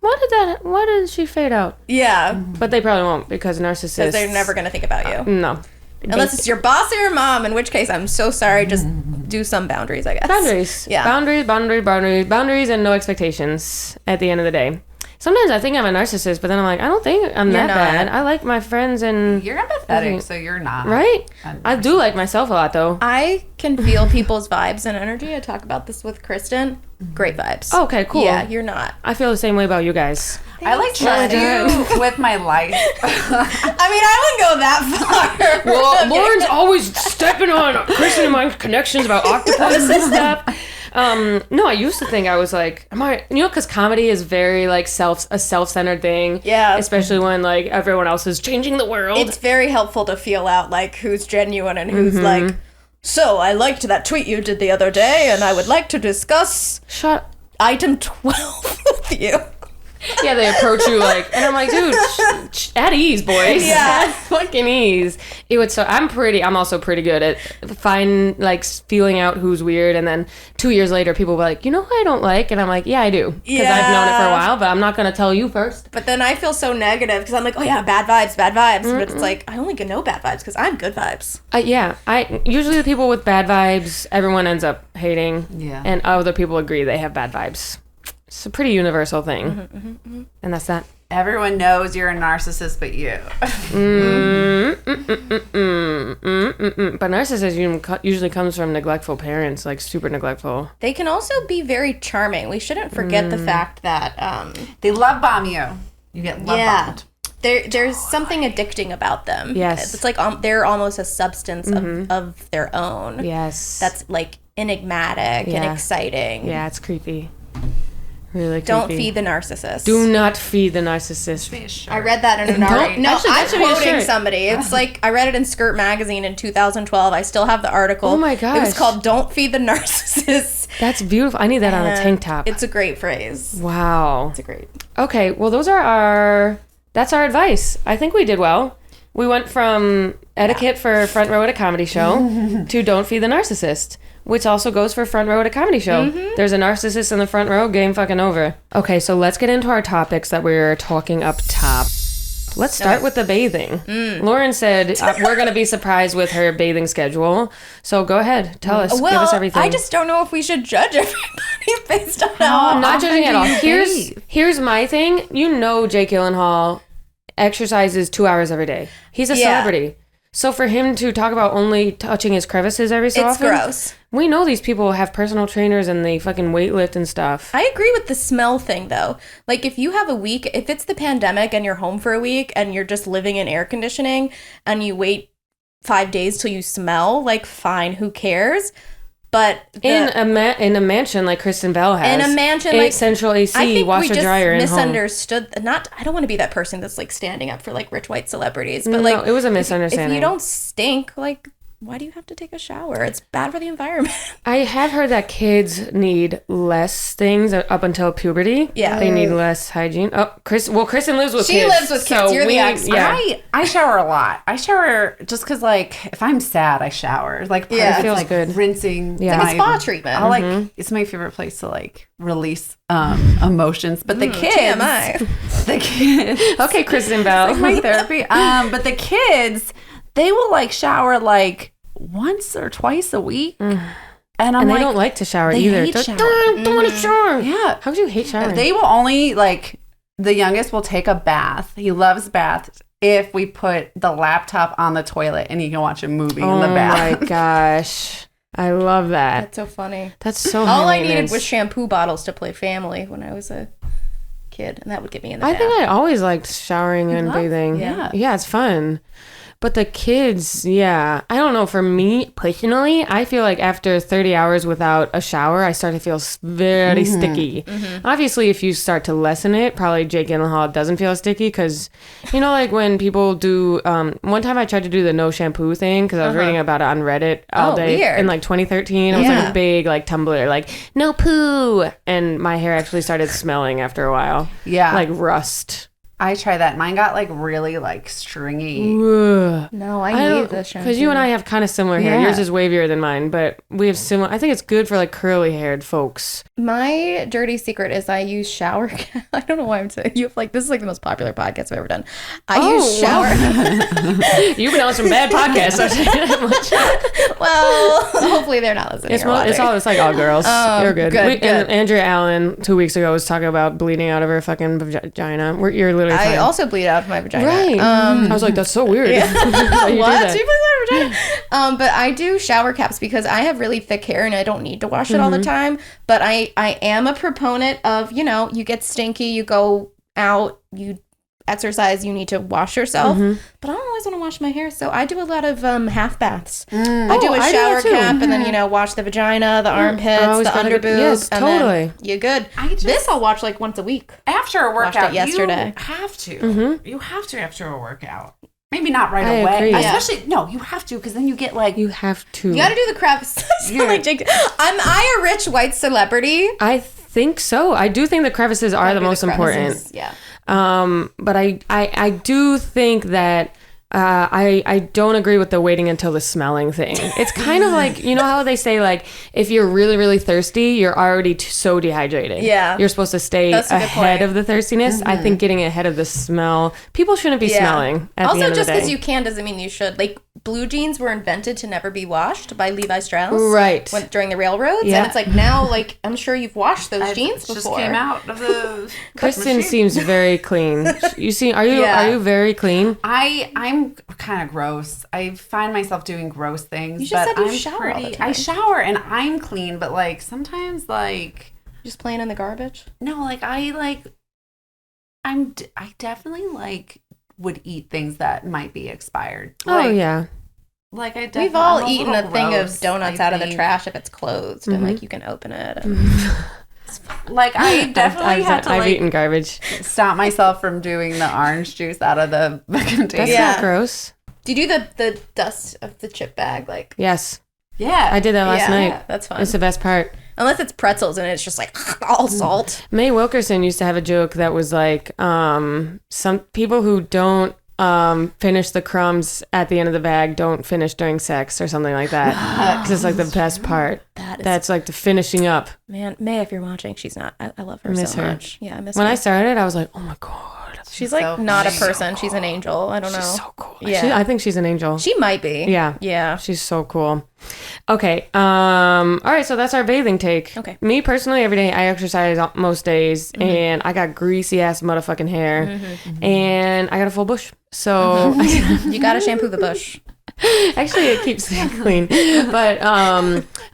why did she fade out? Yeah, But they probably won't because narcissists. because they're never gonna think about you. No. Unless it's your boss or your mom, in which case I'm so sorry. Just do some boundaries, I guess. Boundaries. Yeah. Boundaries and no expectations at the end of the day. Sometimes I think I'm a narcissist, but then I'm like, I don't think I'm that not. bad. I like my friends and... You're empathetic, so you're not. Right? I do like myself a lot, though. I can feel people's vibes and energy. I talk about this with Kristin. Great vibes. Okay, cool. Yeah, you're not. I feel the same way about you guys. I like trust you with my life. I mean, I wouldn't go that far. Well, Lauren's always stepping on Kristin and my connections about octopus and stuff. No, I used to think I was like, because comedy is very like a self-centered thing. Yeah. Especially when like everyone else is changing the world. It's very helpful to feel out like who's genuine and who's like So I liked that tweet you did the other day, and I would like to discuss item 12 with you. Yeah, they approach you like, and I'm like, dude, at ease, boys. Yeah. At fucking ease. I'm also pretty good at feeling out who's weird, and then 2 years later, people were like, you know who I don't like? And I'm like, yeah, I do. Because I've known it for a while, but I'm not going to tell you first. But then I feel so negative, because I'm like, oh yeah, bad vibes. But it's like, I only can know bad vibes, because I'm good vibes. Usually the people with bad vibes, everyone ends up hating. Yeah. And other people agree they have bad vibes. It's a pretty universal thing. And that's that. Everyone knows you're a narcissist but you. But narcissism usually comes from neglectful parents, like super neglectful. They can also be very charming. We shouldn't forget the fact that... they love bomb you. You get love bombed. There's something addicting about them. Yes. It's like they're almost a substance of their own. Yes. That's like enigmatic and exciting. Yeah, it's creepy. Really creepy. Don't feed the narcissist. Do not feed the narcissist. I read that in an article. No, Actually, I'm should be a quoting shirt. somebody. It's like, I read it in Skirt Magazine in 2012. I still have the article. Oh my gosh. It was called Don't Feed the Narcissist. That's beautiful. I need that on a tank top. It's a great phrase. Wow. It's a great. Okay, well, that's our advice. I think we did well. We went from etiquette for front row at a comedy show to don't feed the narcissist, which also goes for front row at a comedy show. There's a narcissist in the front row, game fucking over. Okay, so let's get into our topics that we're talking up top. Let's start with the bathing. Lauren said we're going to be surprised with her bathing schedule. So go ahead, tell us, give us everything. I just don't know if we should judge everybody based on how I'm not judging at all. bathe? Here's my thing. You know Jake Gyllenhaal exercises 2 hours every day. He's a celebrity. So for him to talk about only touching his crevices every so often. It's gross. We know these people have personal trainers and they fucking weightlift and stuff. I agree with the smell thing, though. Like, if you have a week, if it's the pandemic and you're home for a week and you're just living in air conditioning and you wait 5 days till you smell, like, fine, who cares? But in a mansion like Kristen Bell has. In a mansion like central AC, I think washer we just dryer, and misunderstood. I don't want to be that person that's like standing up for like rich white celebrities, but like it was a misunderstanding. If you don't stink, like, why do you have to take a shower? It's bad for the environment. I have heard that kids need less things up until puberty. Yeah. They need less hygiene. Oh, Kristen lives with kids. She lives with kids. You're the expert. Yeah. I shower a lot. I shower just because, like, if I'm sad, I shower. Like, part of it it's, feels like, good. rinsing. Yeah. It's like a spa treatment. I like. It's my favorite place to like release emotions. But the kids, TMI. the kids. Okay, Kristen Bell. It's like my therapy. But the kids, they will like shower like once or twice a week. And I'm they like, don't like to shower they either. hate Don't showering. want to shower. Yeah. How do you hate showering? They will only like, the youngest will take a bath. He loves baths. If we put the laptop on the toilet and he can watch a movie in the bath. Oh my gosh. I love that. That's so funny. That's so All high I needed maintenance. was shampoo bottles to play family when I was a kid, and that would get me in the bath. I think I always liked showering and bathing. Yeah. Yeah, it's fun. But the kids, yeah. I don't know. For me personally, I feel like after 30 hours without a shower, I start to feel very sticky. Obviously, if you start to lessen it, probably Jake Gyllenhaal doesn't feel sticky because, you know, like when people do, one time I tried to do the no shampoo thing because I was reading about it on Reddit all day. Weird. In like 2013. It was like a big like Tumblr, like no poo. And my hair actually started smelling after a while. Yeah. Like rust. I tried that. Mine got like really like stringy. No, I need the shampoo. Because you and I have kind of similar hair. Yeah. Yours is wavier than mine, but we have similar. I think it's good for like curly haired folks. My dirty secret is I use shower cap. I don't know why I'm saying you have like this is like the most popular podcast I've ever done. I use shower. You've been on some bad podcasts. I'll tell you that much. Well, hopefully they're not listening. It's like all girls. You're good. good. And Andrea Allen 2 weeks ago was talking about bleeding out of her fucking vagina. You're literally I fine. also bleed out of my vagina. Right. I was like, that's so weird. How you do What? that? She bleeds out of her vagina. But I do shower caps because I have really thick hair and I don't need to wash it all the time. But I am a proponent of, you know, you get stinky, you go out, you exercise, you need to wash yourself. But I don't always want to wash my hair, so I do a lot of half baths. I do a I do shower that too. cap and then, you know, wash the vagina, the armpits, always the gotta underboob. get- yes, and then totally. you're good. This I'll watch like once a week. After a Watched workout, it yesterday. you have to. You have to after a workout. Maybe not right I away. agree. Especially, no, you have to, because then you get like... You have to. You gotta do the crevice. Like Jake. Am I a rich white celebrity? I think so. I do think the crevices are the most important. Yeah. But I do think that I don't agree with the waiting until the smelling thing. It's kind of like, you know how they say, like, if you're really, really thirsty, you're already so dehydrated. Yeah. You're supposed to stay ahead of the thirstiness. I think getting ahead of the smell, people shouldn't be smelling at the end of the day. Also, just because you can doesn't mean you should. Like, blue jeans were invented to never be washed by Levi Strauss. Right. During the railroads. Yeah. And it's like, now, like, I'm sure you've washed those jeans before. Just came out of the Kristin seems very clean. You see, are you very clean? I'm kind of gross. I find myself doing gross things. You just but said you I'm shower all the time. I shower and I'm clean, but like sometimes like Just playing in the garbage? no, like I definitely like would eat things that might be expired. Oh Like, yeah. Like We've all eaten a thing of donuts out of the trash if it's closed and like you can open it. And... Like I definitely had to I've like eaten garbage. stop myself from doing the orange juice out of the container. That's not gross. Do you do the dust of the chip bag? Like, Yes. Yeah. I did that last night. Yeah, that's fun. It's the best part. Unless it's pretzels and it's just like all salt. Mae Wilkerson used to have a joke that was like, some people who don't finish the crumbs at the end of the bag don't finish during sex or something like that. Because it's like the best part. That's like the finishing up. Man, Mae, if you're watching, she's not. I love her miss so her. much. Yeah, I miss When her. I started, I was like, oh my God. She's like so not a funny. person. She's an angel. I don't know. She's so cool. Yeah. I think she's an angel. She might be. Yeah. Yeah. She's so cool. Okay. All right. So that's our bathing take. Okay. Me personally, every day I exercise most days, and I got greasy ass motherfucking hair, and I got a full bush. So You gotta shampoo the bush. actually, it keeps it clean. But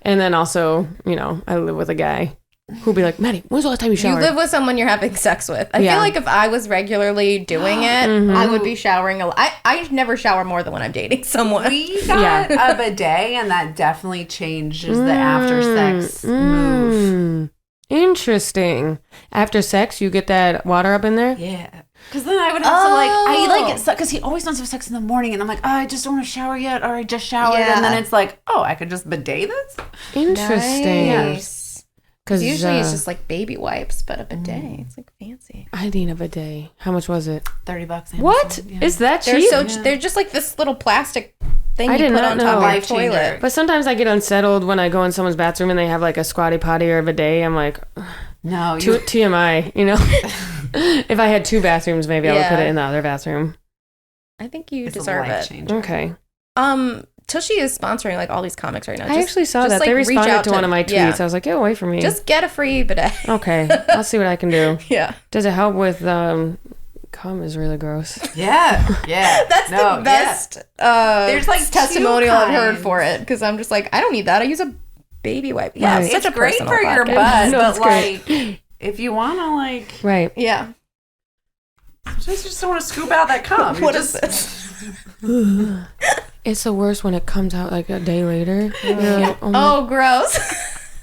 and then also, you know, I live with a guy who'll be like, Maddie, when's the last time you You showered? live with someone you're having sex with. I Yeah. feel like if I was regularly doing it, I would be showering a lot. I never shower more than when I'm dating someone. We got a bidet, and that definitely changes the after sex move. Interesting. After sex, you get that water up in there? Yeah. Because then I would have to because he always wants to have sex in the morning, and I'm like, oh, I just don't want to shower yet, or I just showered, Yeah. and then it's like, oh, I could just bidet this? Interesting. Nice. Because Usually it's just like baby wipes, but a bidet. It's like fancy. I need a bidet. How much was it? $30. What? Amazon, Is that They're cheap? so they're just like this little plastic thing I you did put not on know. top of your Life changer. toilet. But sometimes I get unsettled when I go in someone's bathroom and they have like a squatty potty or a bidet. I'm like, No, you TMI, you know? If I had two bathrooms, maybe I would put Yeah. it in the other bathroom. I think you it's a deserve life it. changer. Okay. Tushy is sponsoring like all these comics right now. I actually saw that. like, They reach responded out to one of my tweets. Yeah. I was like, get away from me. Just get a free bidet. Okay. I'll see what I can do. Yeah. Does it help with cum is really gross. Yeah, yeah. That's the best There's like testimonial two I've heard kinds. for it because I'm just like, I don't need that. I use a baby wipe. Yeah, Right. it's such a great personal for your podcast. butt, No, but it's great. like, if you want to, like, Right. Yeah. sometimes you just don't want to scoop out that cum. What is this? It's the worst when it comes out like a day later. You're like, oh, my, Oh, gross.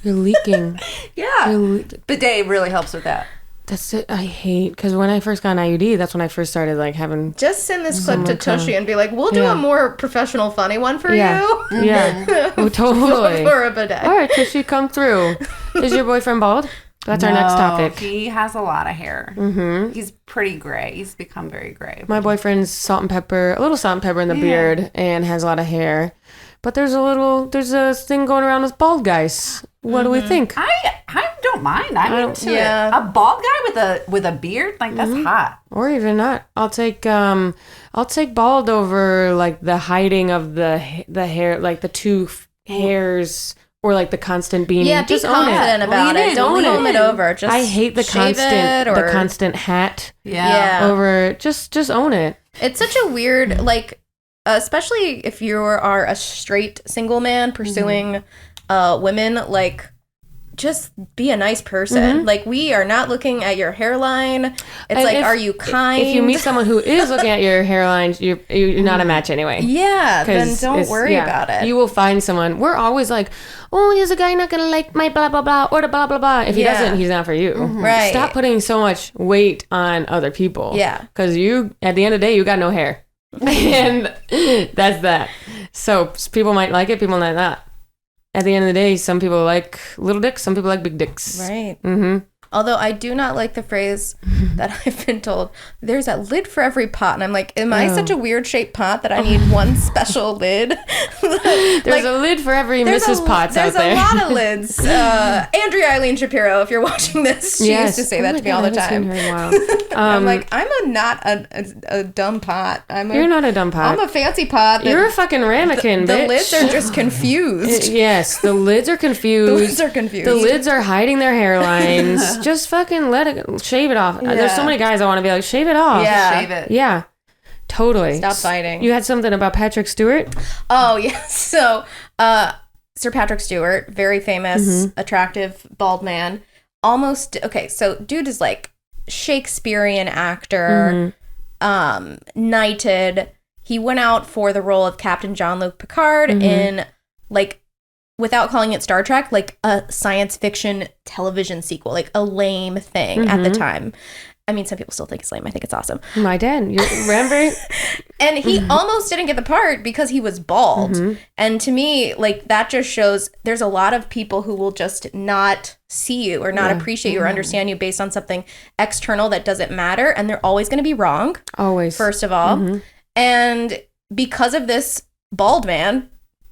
you're leaking. Yeah, You're le- bidet really helps with that. That's it. I hate because when I first got an IUD, that's when I first started like having. Just send this clip to cum. Tushy and be like, we'll do Yeah. a more professional, funny one for Yeah. you. Yeah. Oh, totally. For a bidet. All right, Tushy, come through. Is your boyfriend bald? That's our next topic. He has a lot of hair. Mm-hmm. He's pretty gray. He's become very gray. My boyfriend's salt and pepper, a little salt and pepper in the beard, and has a lot of hair. But there's a thing going around with bald guys. What do we think? I don't mind. I'm into yeah. it. A bald guy with a beard, like that's hot. Or even not. I'll take bald over like the hiding of the hair, like the two hairs, or like the constant beanie. Yeah, be just own confident it. about Lean it. in, Don't lean comb it in. over. Just I hate the shave constant it or, the constant hat Yeah. over. Just own it. It's such a weird, like, especially if you are a straight single man pursuing women, like, just be a nice person. Like, we are not looking at your hairline. It's And like, if- are you kind? If you meet someone who is looking at your hairline, you're not a match anyway. yeah, then 'Cause don't it's- worry yeah, about it. You will find someone. We're always like, oh, is a guy not gonna like my blah blah blah or the blah blah blah? If he Yeah. doesn't, he's not for you. Right. Stop putting so much weight on other people. Yeah. Because you, at the end of the day, you got no hair. And that's that. So people might like it, people might not. At the end of the day, some people like little dicks, some people like big dicks. Right. Mm-hmm. Although I do not like the phrase that I've been told, there's a lid for every pot. And I'm like, am I such a weird shaped pot that I need one special lid? There's a lid for every Mrs. Potts out there. There's a lot of lids. Andrea Eileen Shapiro, if you're watching this, she used to say that to me all the time. I'm like, I'm not a dumb pot. You're not a dumb pot. I'm a fancy pot. You're a fucking ramekin, bitch. The lids are just confused. Yes, the lids are confused. The lids are confused. The lids are hiding their hairlines. Just fucking shave it off. Yeah. There's so many guys I want to be like, shave it off. Yeah. Shave it. Yeah. Totally. Stop fighting. You had something about Patrick Stewart? Oh, yeah. So, Sir Patrick Stewart, very famous, attractive, bald man. Okay, so dude is like Shakespearean actor, knighted. He went out for the role of Captain Jean-Luc Picard in, like, without calling it Star Trek, like a science fiction television sequel, like a lame thing at the time. I mean, some people still think it's lame. I think it's awesome. My dad. You remember? And he almost didn't get the part because he was bald. And to me, like, that just shows there's a lot of people who will just not see you or not appreciate you or understand you based on something external that doesn't matter. And they're always going to be wrong. Always. First of all. And because of this bald man,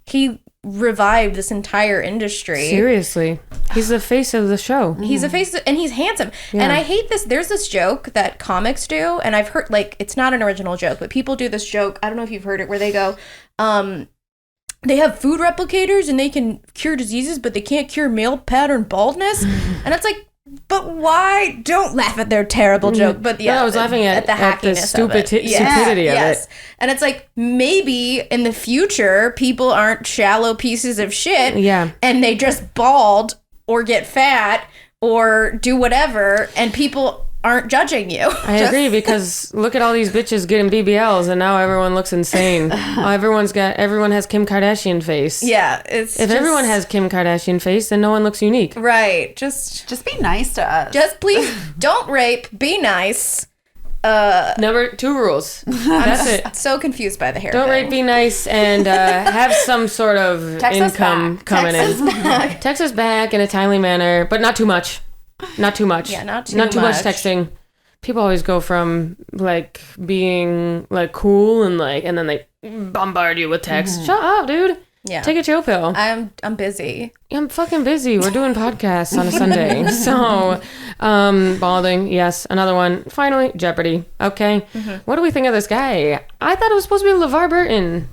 he revived this entire industry. Seriously. He's the face of the show. He's a face and he's handsome. Yeah. And I hate this. There's this joke that comics do, and I've heard, like, it's not an original joke, but people do this joke. I don't know if you've heard it, where they go, they have food replicators and they can cure diseases, but they can't cure male pattern baldness. And it's like, but why? Don't laugh at their terrible joke. But yeah, I was laughing at the hackiness the stupidity of it. And it's like, maybe in the future, people aren't shallow pieces of shit. Yeah. And they just bald or get fat or do whatever, and people aren't judging you. I agree, because look at all these bitches getting BBLs, and now everyone looks insane. Everyone has Kim Kardashian face. Yeah, if everyone has Kim Kardashian face, then no one looks unique. Right. Just be nice to us. Just please don't rape. Be nice. Number 2 rules. That's it. So confused by the hair. Don't rape, be nice, and have some sort of income coming in. Text us back in a timely manner, but not too much. Not too much. Yeah, not too much texting. People always go from like being like cool and then they bombard you with text. Shut up, dude. Yeah. Take a chill pill. I'm busy. I'm fucking busy. We're doing podcasts on a Sunday. So, balding. Yes. Another one. Finally, Jeopardy. Okay. What do we think of this guy? I thought it was supposed to be LeVar Burton.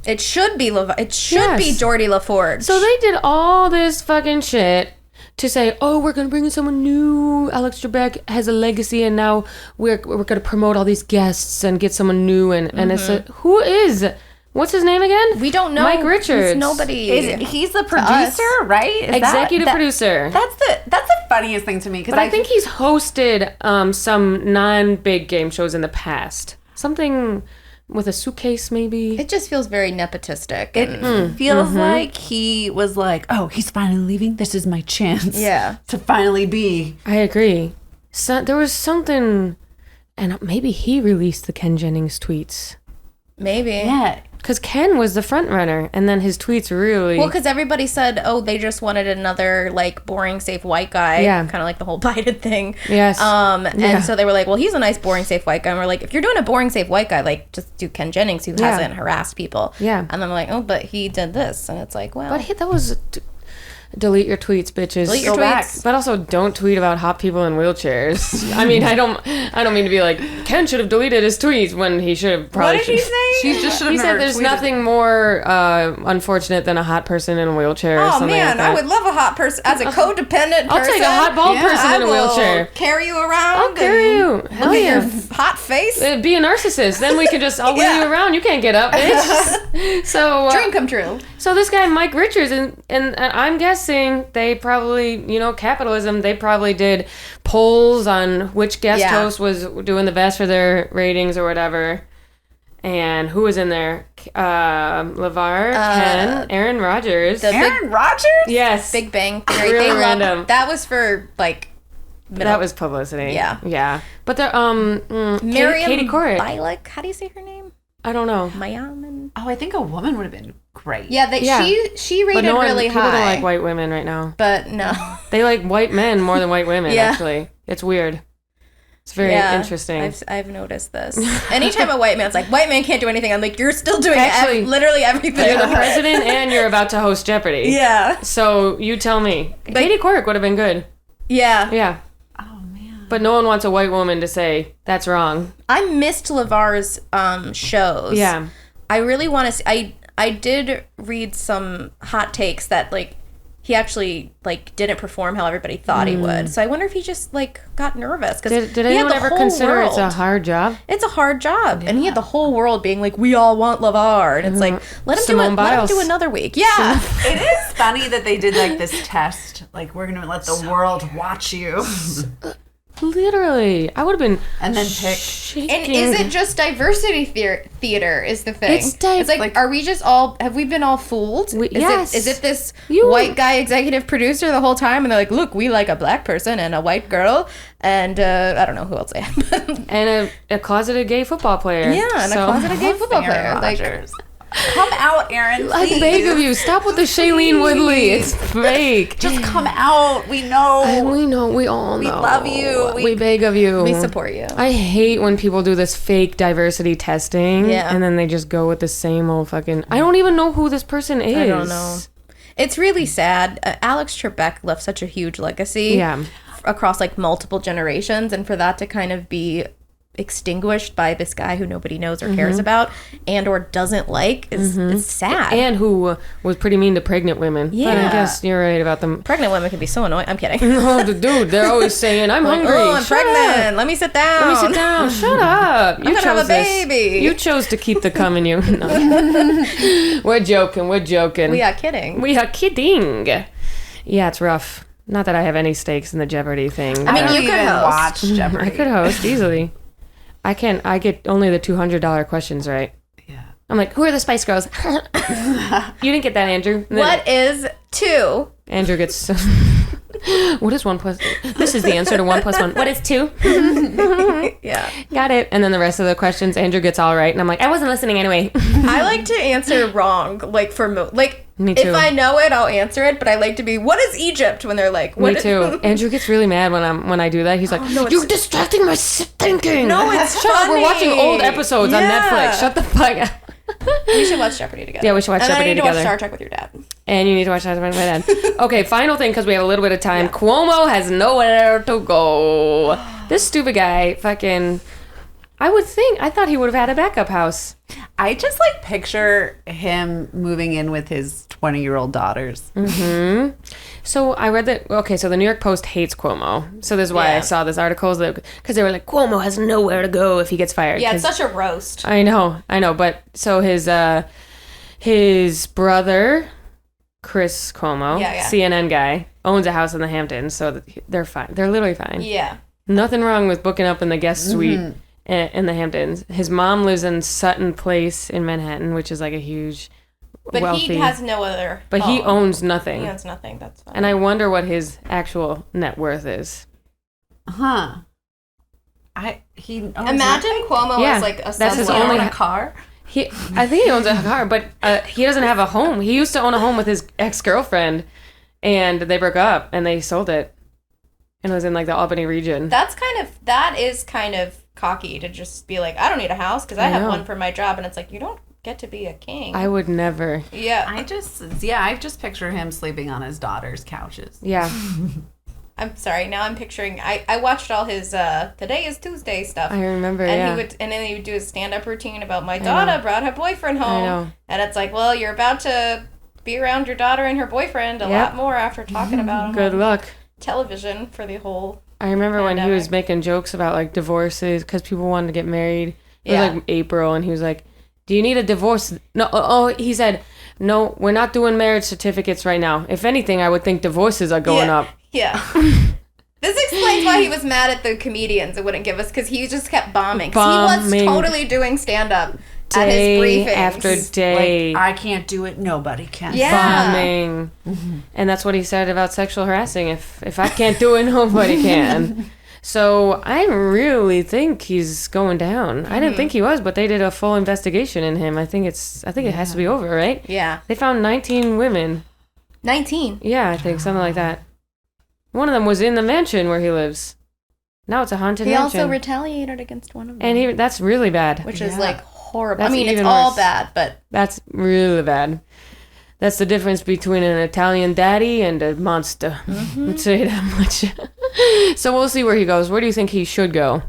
It should be It should be Geordie LaForge. So they did all this fucking shit to say, oh, we're going to bring in someone new. Alex Trebek has a legacy, and now we're going to promote all these guests and get someone new. And it's who is... What's his name again? We don't know. Mike Richards. He's nobody. He's the producer, right? Executive producer. That's the funniest thing to me. But I think he's hosted some non-big game shows in the past. Something with a suitcase, maybe. It just feels very nepotistic. It feels like he was like, oh, he's finally leaving. This is my chance. Yeah. To finally be. I agree. So, there was something, and maybe he released the Ken Jennings tweets. Maybe. Yeah. Because Ken was the front runner, and then his tweets really... Well, because everybody said, oh, they just wanted another, like, boring, safe white guy. Yeah. Kind of like the whole Biden thing. Yes. And so they were like, well, he's a nice, boring, safe white guy. And we're like, if you're doing a boring, safe white guy, like, just do Ken Jennings, who hasn't harassed people. Yeah. And then we're like, oh, but he did this. And it's like, well... But that was... Delete your tweets, bitches. Delete your tweets. But also, don't tweet about hot people in wheelchairs. I mean, I don't mean to be like, Ken should have deleted his tweets when he should have probably... What did he say? He said there's nothing more unfortunate than a hot person in a wheelchair or something like that. I would love a hot person. As a codependent person... I'll take a hot bald person in a wheelchair. I'll carry you around. I'll carry you. Hell yeah. Your hot face. Be a narcissist. Then we can just... I'll wheel you around. You can't get up, bitch. So... Dream come true. So this guy, Mike Richards, and I'm guessing they probably, capitalism, they probably did polls on which guest host was doing the best for their ratings or whatever. And who was in there? LeVar, Ken, Aaron Rodgers. Aaron Rodgers? Yes. Big Bang Theory. Really random. That was for, like... That was publicity. Yeah. Yeah. But the Miriam Katie Couric. Bialik. How do you say her name? I don't know. Oh, I think a woman would have been great. Yeah, she rated really high. People don't like white women right now. But no. They like white men more than white women, actually. It's weird. It's very interesting. I've noticed this. Anytime a white man's like, white man can't do anything, I'm like, you're still doing literally everything. You're the president and you're about to host Jeopardy. Yeah. So you tell me. Katie Couric would have been good. Yeah. Yeah. Oh, man. But no one wants a white woman to say, that's wrong. I missed LeVar's shows. Yeah. I really want to see... I did read some hot takes that, like, he actually, like, didn't perform how everybody thought he would. So I wonder if he just, like, got nervous. Did anyone ever consider it's a hard job? It's a hard job. Yeah. And he had the whole world being like, we all want LeVar. And it's like, let him do another week. Yeah. It is funny that they did, like, this test. Like, we're going to let the world watch you. Literally. I would have been... And then pick... And is it just diversity theater is the thing? It's like, are we just all... Have we been all fooled? Is it this white guy executive producer the whole time? And they're like, look, we like a black person and a white girl. And I don't know who else they have. And a closeted gay football player. Yeah, and a closeted gay football player. Like... Come out, Aaron, I beg of you. Stop with the Shailene Woodley. It's fake. Just come out. We know. We know. We all know. We love you. We beg of you. We support you. I hate when people do this fake diversity testing. Yeah. And then they just go with the same old fucking... I don't even know who this person is. I don't know. It's really sad. Alex Trebek left such a huge legacy. Yeah. Across, like, multiple generations. And for that to kind of be... extinguished by this guy who nobody knows or cares about and or doesn't like is it's sad. And who was pretty mean to pregnant women. Yeah. But I guess you're right about them. Pregnant women can be so annoying. I'm kidding. Oh, dude, they're always saying, I'm hungry. Oh, I'm pregnant. Let me sit down. Shut up. I'm going to have a baby. You chose to keep the cum in you. No. We're joking. We are kidding. Yeah, it's rough. Not that I have any stakes in the Jeopardy thing. I mean, you could watch Jeopardy. I could host easily. I get only the $200 questions right. Yeah. I'm like, who are the Spice Girls? You didn't get that, Andrew. What is 2? Andrew gets... What is 1 plus... This is the answer to 1 plus 1. What is 2? Yeah. Got it. And then the rest of the questions, Andrew gets all right. And I'm like, I wasn't listening anyway. I like to answer wrong. Like, Me too. If I know it, I'll answer it. But I like to be, what is Egypt? When they're like, what Me too. Andrew gets really mad when I do that. He's like, you're distracting my thinking. No, it's Shut up. We're funny. watching old episodes on Netflix. Shut the fuck up. We should watch Jeopardy together. Yeah, we should watch Jeopardy together. And I need to watch Star Trek with your dad. And you need to watch Star Trek with my dad. Okay, final thing, because we have a little bit of time. Yeah. Cuomo has nowhere to go. This stupid guy, fucking... I thought he would have had a backup house. I just, like, picture him moving in with his 20-year-old daughters. Mm-hmm. So I read that, okay, so the New York Post hates Cuomo. So this is why I saw this article, because they were like, Cuomo has nowhere to go if he gets fired. Yeah, it's such a roast. I know. But so his brother, Chris Cuomo, CNN guy, owns a house in the Hamptons, so they're fine. They're literally fine. Yeah. Nothing wrong with booking up in the guest suite in the Hamptons. His mom lives in Sutton Place in Manhattan, which is like a huge... But wealthy, he has no other But home. he owns nothing. He owns nothing. That's fine. And I wonder what his actual net worth is. Huh. Imagine Cuomo as like a that's his only car. I think he owns a car, but he doesn't have a home. He used to own a home with his ex-girlfriend, and they broke up, and they sold it. And it was in like the Albany region. That is kind of cocky to just be like, I don't need a house because I have one for my job, and it's like, you don't get to be a king. I would never. Yeah. I just picture him sleeping on his daughter's couches. Yeah. I'm sorry. Now I'm picturing. I watched all his Today is Tuesday stuff. I remember. And then he would do his stand-up routine about my daughter brought her boyfriend home. I know. And it's like, well, you're about to be around your daughter and her boyfriend a lot more after talking about him. Good luck. Television for the whole. I remember pandemic. when he was making jokes about like divorces because people wanted to get married. It was like April, and he was like, "Do you need a divorce?" No. Oh, he said, "No, we're not doing marriage certificates right now. If anything, I would think divorces are going up." Yeah. This explains why he was mad at the comedians that wouldn't give us, because he just kept bombing. He was totally doing stand-up at his briefings. After day. Like, I can't do it, nobody can. Yeah. Bombing. And that's what he said about sexual harassing. If I can't do it, nobody can. So I really think he's going down. I didn't think he was, but they did a full investigation in him. I think it has to be over, right? Yeah. They found 19 women. 19. Yeah, I think something like that. One of them was in the mansion where he lives. Now it's a haunted mansion. He also retaliated against one of them. And that's really bad. Which is like horrible. That's I mean, it's even all worse. bad, but That's really bad. That's the difference between an Italian daddy and a monster. I'd say that much. So we'll see where he goes. Where do you think he should go?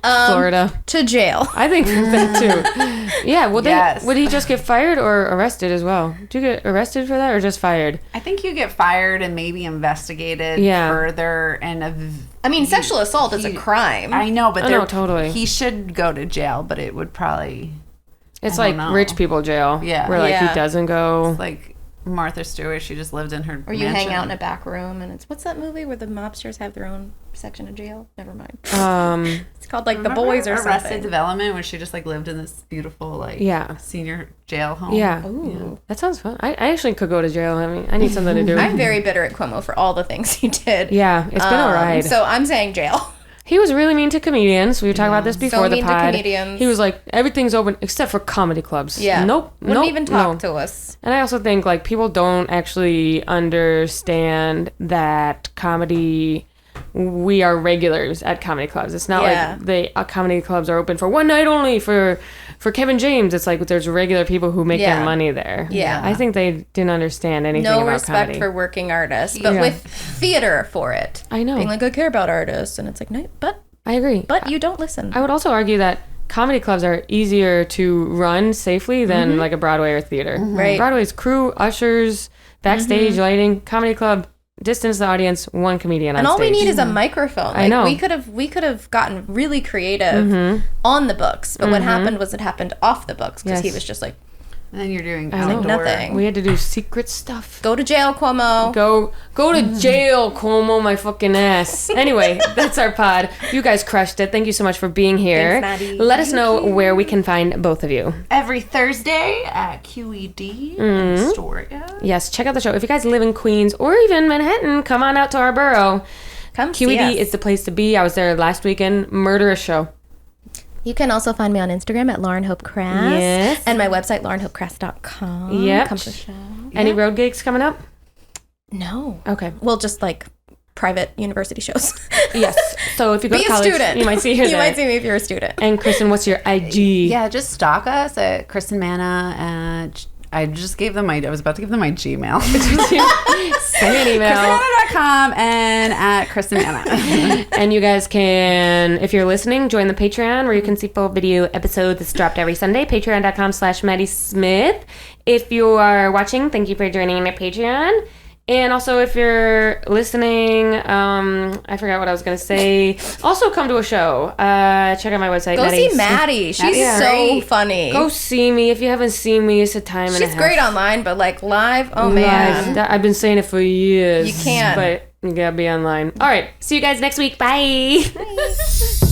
Florida. to jail. I think that too. Yeah, well, would he just get fired or arrested as well? Did you get arrested for that or just fired? I think you get fired and maybe investigated further. And I mean, sexual assault is a crime. I know, but totally. He should go to jail, but it would probably... It's like rich people jail. Yeah. Where he doesn't go. It's like Martha Stewart, she just lived in her Or you mansion. hang out in a back room and it's... What's that movie where the mobsters have their own section of jail? Never mind. It's called like The Boys or Arrested something. Development, where she just like lived in this beautiful senior jail home. Yeah. Ooh. That sounds fun. I actually could go to jail. I mean, I need something to do. I'm very bitter at Cuomo for all the things he did. Yeah, it's been a ride. So I'm saying jail. He was really mean to comedians. We were talking about this before the mean to pod. comedians. He was like, everything's open except for comedy clubs. Yeah. Nope. Wouldn't even talk to us. And I also think like people don't actually understand that comedy, we are regulars at comedy clubs. It's not like the comedy clubs are open for one night only for Kevin James. It's like there's regular people who make their money there. Yeah. I think they didn't understand anything about No respect comedy. for working artists, but with theater for it. I know. Being like, I care about artists. And it's like, no, but I agree. you don't listen. I would also argue that comedy clubs are easier to run safely than like a Broadway or theater. Right. Broadway's crew, ushers, backstage lighting. Comedy club, distance the audience, one comedian on And all stage. we need is a microphone. Like, I know. We could have gotten really creative on the books, but what happened was it happened off the books because he was just like, And then you're doing I know. outdoor. Nothing. We had to do secret stuff. go to jail, Cuomo. Go to jail, Cuomo, my fucking ass. Anyway, that's our pod. You guys crushed it. Thank you so much for being here. Thanks, Maddy. Let us know where we can find both of you. Every Thursday at QED in Astoria. Yes, check out the show. If you guys live in Queens or even Manhattan, come on out to our borough. Come see us. QED is the place to be. I was there last weekend. Murderous show. You can also find me on Instagram at Lauren Hope Krass. Yes. And my website, laurenhopecrass.com. Yep. Come to the show. Any road gigs coming up? No. Okay. Well, just like private university shows. Yes. So if you go Be to a college, student. you might see her You there. might see me if you're a student. And Kristin, what's your IG? Yeah, just stalk us at Kristin Manna. I just gave them I was about to give them my Gmail. Send me an email. KristinManna.com and at Kristin Manna. And you guys can, if you're listening, join the Patreon where you can see full video episodes that's dropped every Sunday. Patreon.com/Maddy Smith. If you are watching, thank you for joining the Patreon. And also, if you're listening, I forgot what I was going to say. Also, come to a show. Check out my website. Go see Maddy. She's so funny. Go see me. If you haven't seen me, it's a time and a half. She's great online, but like live, oh man. I've been saying it for years. You can't. But you got to be online. All right. See you guys next week. Bye. Bye.